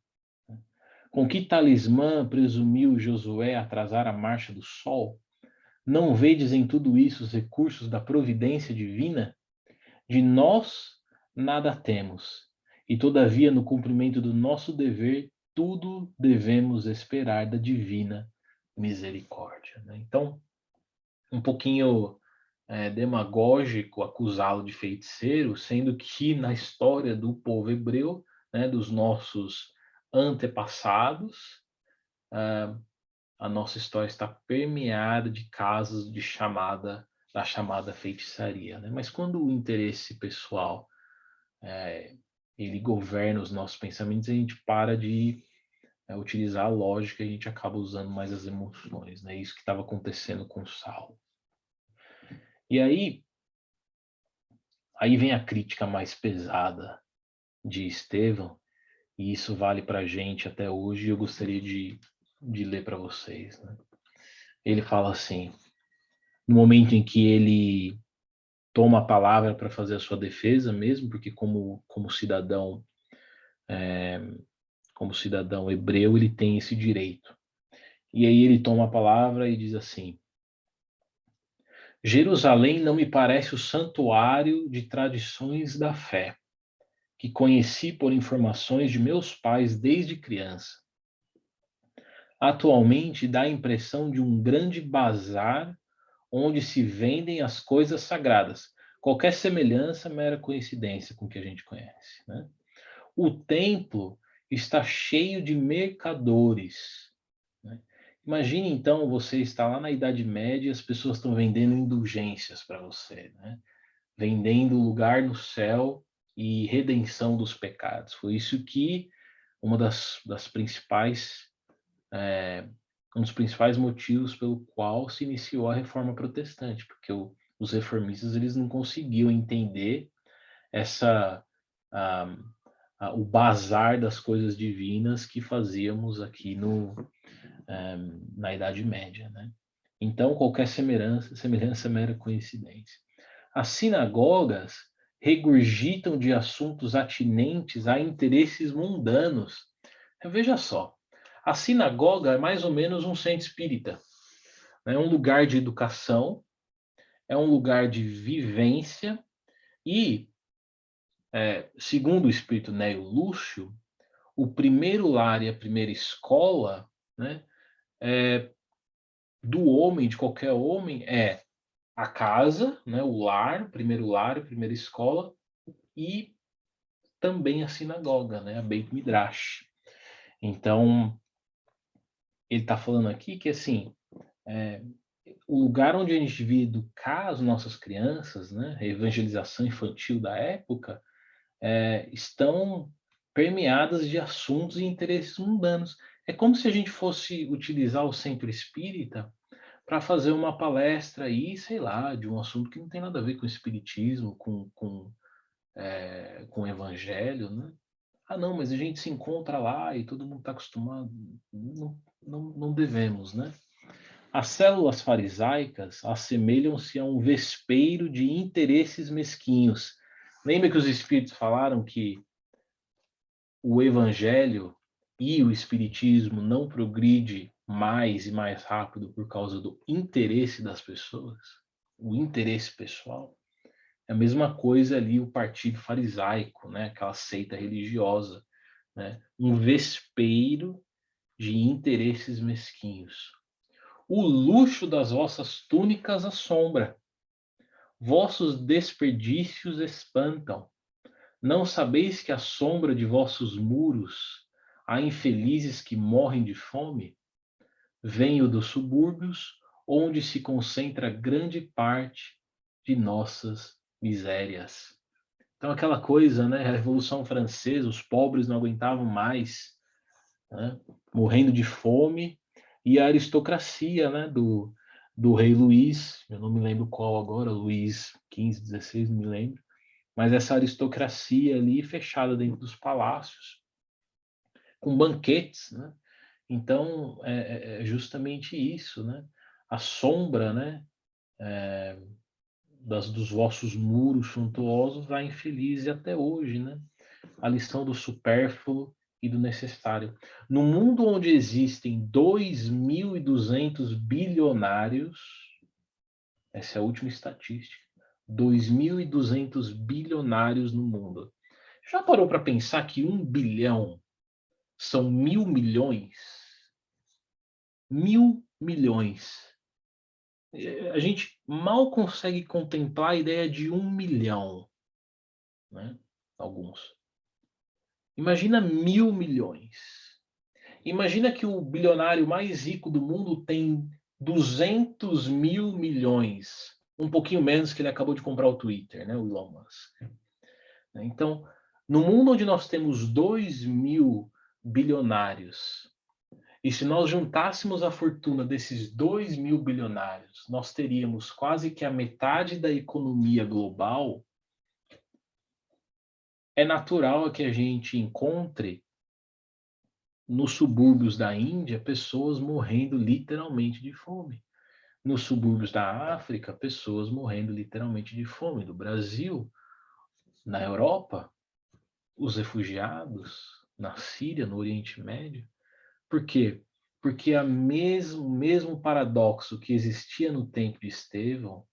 Com que talismã presumiu Josué atrasar a marcha do sol? Não vedes em tudo isso os recursos da providência divina? De nós nada temos, e todavia no cumprimento do nosso dever, tudo devemos esperar da divina misericórdia, né? Então, um pouquinho demagógico acusá-lo de feiticeiro, sendo que na história do povo hebreu, né, dos nossos antepassados, a nossa história está permeada de casos da chamada feitiçaria, né? Mas quando o interesse pessoal ele governa os nossos pensamentos, a gente para de utilizar a lógica e a gente acaba usando mais as emoções, né? Isso que estava acontecendo com Saulo. E aí vem a crítica mais pesada de Estevão, e isso vale para a gente até hoje, e eu gostaria de ler para vocês, né? Ele fala assim, no momento em que ele toma a palavra para fazer a sua defesa mesmo, porque como cidadão hebreu, ele tem esse direito. E aí ele toma a palavra e diz assim: Jerusalém não me parece o santuário de tradições da fé, que conheci por informações de meus pais desde criança. Atualmente dá a impressão de um grande bazar onde se vendem as coisas sagradas. Qualquer semelhança é mera coincidência com o que a gente conhece, né? O templo está cheio de mercadores, né? Imagine então você está lá na Idade Média e as pessoas estão vendendo indulgências para você, né? Vendendo lugar no céu e redenção dos pecados. Foi isso que uma das principais um dos principais motivos pelo qual se iniciou a Reforma Protestante, porque os reformistas eles não conseguiam entender essa a, o bazar das coisas divinas que fazíamos aqui na Idade Média, né? Então qualquer semelhança é mera coincidência. As sinagogas regurgitam de assuntos atinentes a interesses mundanos. Veja só, a sinagoga é mais ou menos um centro espírita. É um lugar de educação, é um lugar de vivência e, segundo o espírito Neo Lúcio, o primeiro lar e a primeira escola, né, do homem, de qualquer homem, é a casa, né, o lar, a primeira escola, e também a sinagoga, né, a Beit Midrash. Então, ele está falando aqui que, assim, o lugar onde a gente devia educar as nossas crianças, né, a evangelização infantil da época, estão permeadas de assuntos e interesses mundanos. É como se a gente fosse utilizar o centro espírita para fazer uma palestra aí, sei lá, de um assunto que não tem nada a ver com o espiritismo, com o evangelho, né? Ah, não, mas a gente se encontra lá e todo mundo está acostumado. Não, não devemos, né? As células farisaicas assemelham-se a um vespeiro de interesses mesquinhos. Lembra que os espíritos falaram que o evangelho e o espiritismo não progride mais e mais rápido por causa do interesse das pessoas, o interesse pessoal? É a mesma coisa ali o partido farisaico, né? Aquela seita religiosa, né? Um vespeiro de interesses mesquinhos. O luxo das vossas túnicas assombra, vossos desperdícios espantam. Não sabeis que à sombra de vossos muros há infelizes que morrem de fome? Venho dos subúrbios, onde se concentra grande parte de nossas misérias. Então, aquela coisa, né? A Revolução Francesa, os pobres não aguentavam mais, né? Morrendo de fome, e a aristocracia, né? Do rei Luís, eu não me lembro qual agora, Luís XV, XVI, não me lembro, mas essa aristocracia ali fechada dentro dos palácios, com banquetes, né? Então, é justamente isso, né? A sombra, né? Dos vossos muros suntuosos vai infeliz até hoje, né? A lição do supérfluo e do necessário. No mundo onde existem 2.200 bilionários, essa é a última estatística, 2.200 bilionários no mundo. Já parou para pensar que 1 bilhão são 1.000 milhões? 1.000 milhões. A gente mal consegue contemplar a ideia de 1 milhão, né? Alguns. Imagina 1.000 milhões. Imagina que o bilionário mais rico do mundo tem 200 mil milhões. Um pouquinho menos que ele acabou de comprar o Twitter, né? O Elon Musk. Então, no mundo onde nós temos 2.000 bilionários, e se nós juntássemos a fortuna desses 2.000 bilionários, nós teríamos quase que a metade da economia global. É natural que a gente encontre nos subúrbios da Índia pessoas morrendo literalmente de fome. nos subúrbios da África, pessoas morrendo literalmente de fome. No Brasil, na Europa, os refugiados, na Síria, no Oriente Médio. Por quê? Porque o mesmo paradoxo que existia no tempo de Estevão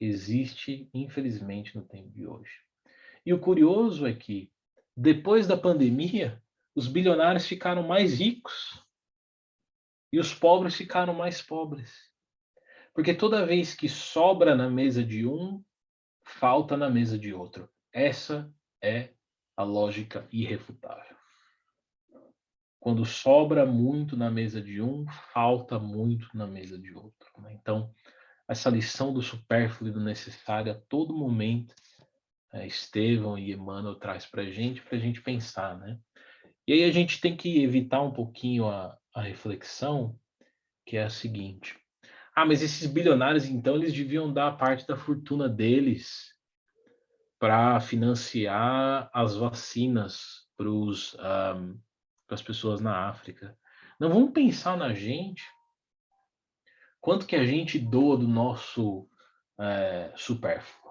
existe, infelizmente, no tempo de hoje. E o curioso é que, depois da pandemia, os bilionários ficaram mais ricos e os pobres ficaram mais pobres. Porque toda vez que sobra na mesa de um, falta na mesa de outro. Essa é a lógica irrefutável. Quando sobra muito na mesa de um, falta muito na mesa de outro. Então, essa lição do supérfluo e do necessário a todo momento, Estevão e Emmanuel traz para a gente pensar, né? E aí a gente tem que evitar um pouquinho a reflexão, que é a seguinte: mas esses bilionários, então, eles deviam dar parte da fortuna deles para financiar as vacinas para as pessoas na África. Não vamos pensar na gente, quanto que a gente doa do nosso supérfluo.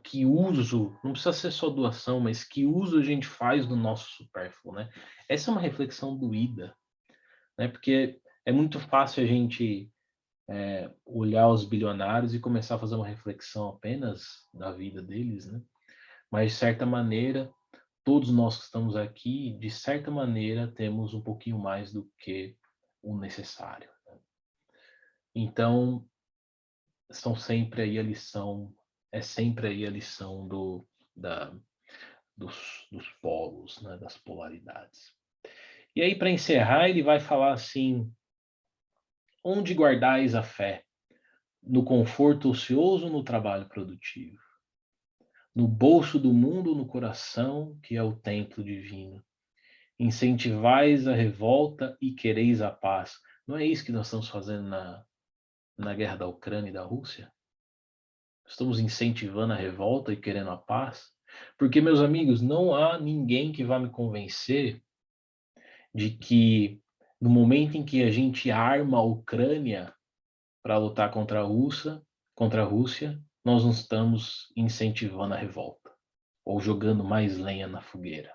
Que uso, não precisa ser só doação, mas que uso a gente faz do nosso supérfluo, né? Essa é uma reflexão doída, né? Porque é muito fácil a gente olhar os bilionários e começar a fazer uma reflexão apenas da vida deles, né? Mas, de certa maneira, todos nós que estamos aqui, de certa maneira, temos um pouquinho mais do que o necessário. Então, são sempre aí a lição, é sempre aí a lição dos polos, né, das polaridades. E aí, para encerrar, ele vai falar assim: onde guardais a fé? No conforto ocioso ou no trabalho produtivo? No bolso do mundo ou no coração, que é o templo divino? Incentivais a revolta e quereis a paz. Não é isso que nós estamos fazendo na guerra da Ucrânia e da Rússia? Estamos incentivando a revolta e querendo a paz? Porque, meus amigos, não há ninguém que vá me convencer de que no momento em que a gente arma a Ucrânia para lutar contra a Rússia, nós não estamos incentivando a revolta ou jogando mais lenha na fogueira.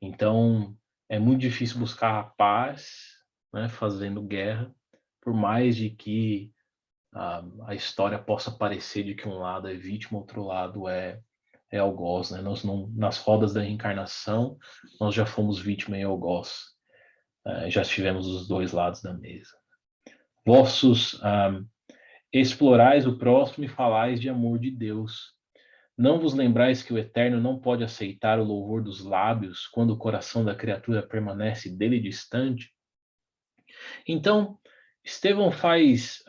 Então, é muito difícil buscar a paz, né, fazendo guerra, por mais de que a história possa parecer de que um lado é vítima, outro lado é algoz, né? Nós não, nas rodas da reencarnação, nós já fomos vítima e algoz. Já tivemos os dois lados da mesa. Vossos explorais o próximo e falais de amor de Deus. Não vos lembrais que o Eterno não pode aceitar o louvor dos lábios quando o coração da criatura permanece dele distante? Então, Estevão faz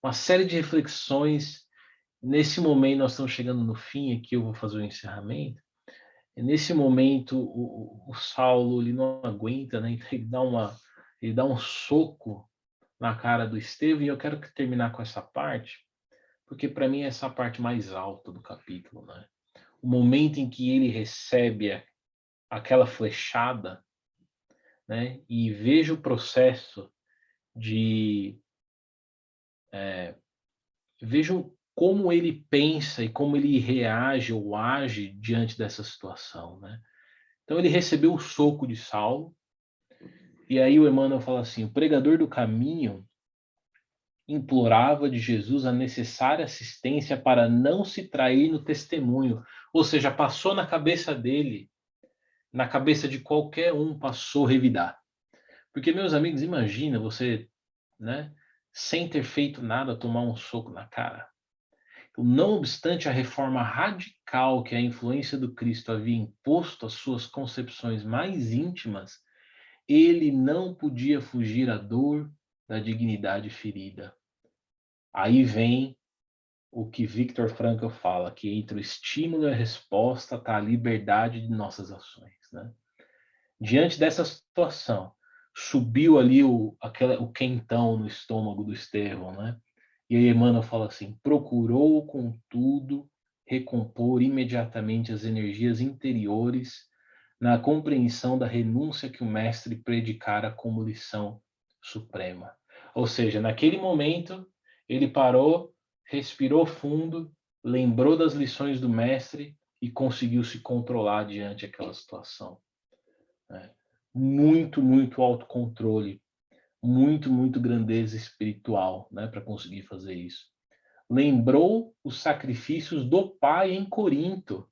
uma série de reflexões. Nesse momento, nós estamos chegando no fim aqui, eu vou fazer o encerramento. E nesse momento, o Saulo ele não aguenta, né? Então ele dá um soco na cara do Estevão, e eu quero terminar com essa parte, porque para mim é essa parte mais alta do capítulo, né? O momento em que ele recebe aquela flechada, né? E veja o processo de vejam como ele pensa e como ele reage ou age diante dessa situação, né? Então ele recebeu o soco de Saulo, e aí o Emmanuel fala assim: o pregador do caminho implorava de Jesus a necessária assistência para não se trair no testemunho, ou seja, passou na cabeça dele, na cabeça de qualquer um, passou revidar. Porque, meus amigos, imagina você, né, sem ter feito nada, tomar um soco na cara. Não obstante a reforma radical que a influência do Cristo havia imposto às suas concepções mais íntimas, ele não podia fugir à dor da dignidade ferida. Aí vem o que Viktor Frankl fala, que entre o estímulo e a resposta está a liberdade de nossas ações, né? Diante dessa situação, subiu ali o quentão no estômago do Estevão, né? E aí Emmanuel fala assim: procurou, contudo, recompor imediatamente as energias interiores na compreensão da renúncia que o mestre predicara como lição suprema. Ou seja, naquele momento, ele parou, respirou fundo, lembrou das lições do mestre e conseguiu se controlar diante daquela situação, né? Muito, muito autocontrole, muito grandeza espiritual, né, para conseguir fazer isso. Lembrou os sacrifícios do Pai em Corinto,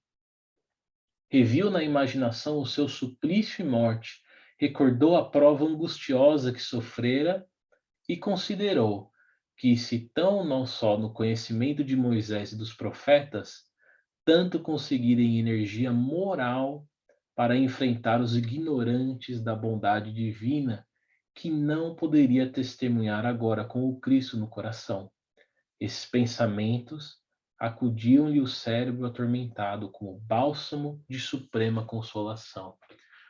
reviu na imaginação o seu suplício e morte, recordou a prova angustiosa que sofrera e considerou que se tão não só no conhecimento de Moisés e dos profetas, tanto conseguirem energia moral para enfrentar os ignorantes da bondade divina, que não poderia testemunhar agora com o Cristo no coração. Esses pensamentos acudiam-lhe o cérebro atormentado como bálsamo de suprema consolação.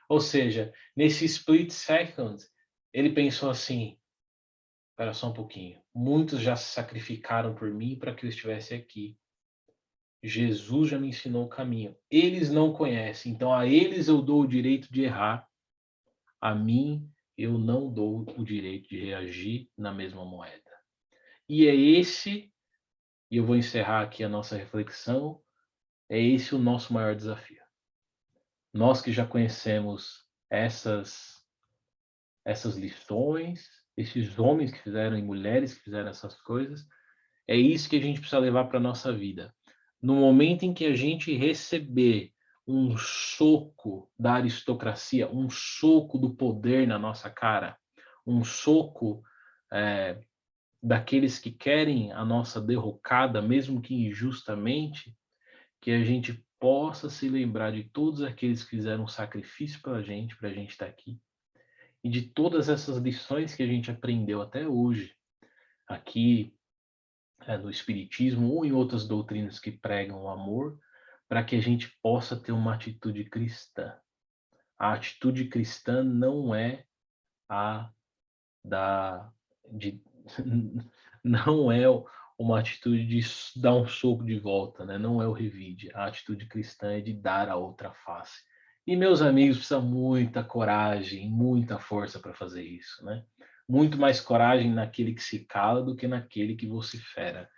Ou seja, nesse split second, ele pensou assim: espera só um pouquinho, muitos já se sacrificaram por mim para que eu estivesse aqui. Jesus já me ensinou o caminho. Eles não conhecem, então a eles eu dou o direito de errar, a mim eu não dou o direito de reagir na mesma moeda. E é esse, e eu vou encerrar aqui a nossa reflexão, é esse o nosso maior desafio. Nós que já conhecemos essas lições, esses homens que fizeram e mulheres que fizeram essas coisas, é isso que a gente precisa levar para a nossa vida. No momento em que a gente receber um soco da aristocracia, um soco do poder na nossa cara, um soco daqueles que querem a nossa derrocada, mesmo que injustamente, que a gente possa se lembrar de todos aqueles que fizeram um sacrifício para a gente estar aqui, e de todas essas lições que a gente aprendeu até hoje, aqui no Espiritismo ou em outras doutrinas que pregam o amor, para que a gente possa ter uma atitude cristã. A atitude cristã não é a da de não é uma atitude de dar um soco de volta, né? Não é o revide. A atitude cristã é de dar a outra face. E meus amigos, precisa muita coragem, muita força para fazer isso, né? Muito mais coragem naquele que se cala do que naquele que vocifera.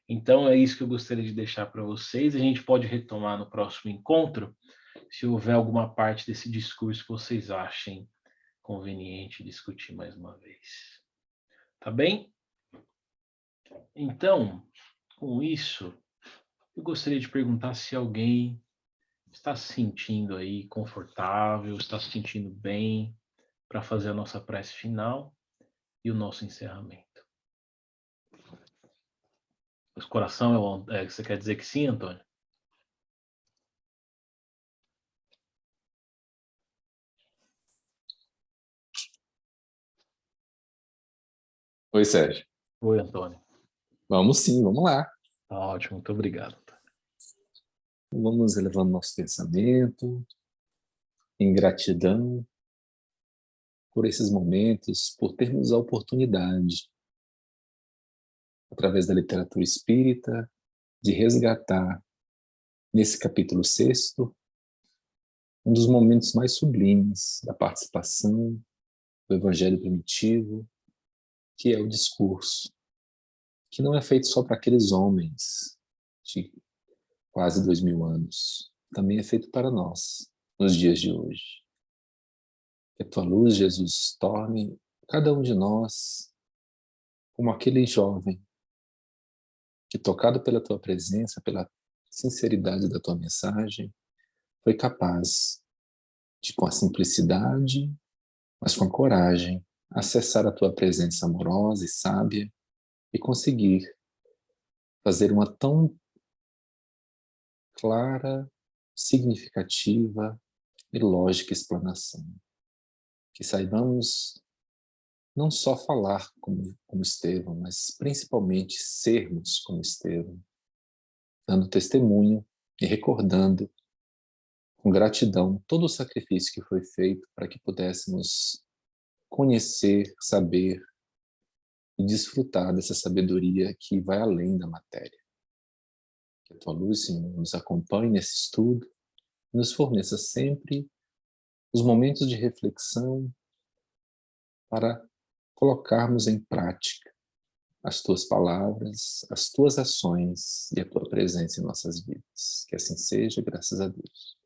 Então é isso que eu gostaria de deixar para vocês. A gente pode retomar no próximo encontro, se houver alguma parte desse discurso que vocês achem conveniente discutir mais uma vez. Tá bem? Então, com isso, eu gostaria de perguntar se alguém está se sentindo aí confortável, está se sentindo bem para fazer a nossa prece final e o nosso encerramento. O coração você quer dizer que sim, Antônio? Oi, Sérgio. Oi, Antônio. Vamos sim, vamos lá. Tá ótimo, muito obrigado. Vamos elevando nosso pensamento em gratidão por esses momentos, por termos a oportunidade, através da literatura espírita, de resgatar, nesse capítulo 6º, um dos momentos mais sublimes da participação do Evangelho primitivo, que é o discurso, que não é feito só para aqueles homens de quase 2000 anos, também é feito para nós, nos dias de hoje. Que a tua luz, Jesus, torne cada um de nós como aquele jovem que, tocado pela tua presença, pela sinceridade da tua mensagem, foi capaz de, com a simplicidade, mas com a coragem, acessar a tua presença amorosa e sábia e conseguir fazer uma tão clara, significativa e lógica explanação. Que saibamos não só falar como Estevão, mas principalmente sermos como Estevão, dando testemunho e recordando com gratidão todo o sacrifício que foi feito para que pudéssemos conhecer, saber e desfrutar dessa sabedoria que vai além da matéria. Que a tua luz, Senhor, nos acompanhe nesse estudo e nos forneça sempre os momentos de reflexão para colocarmos em prática as tuas palavras, as tuas ações e a tua presença em nossas vidas. Que assim seja, graças a Deus.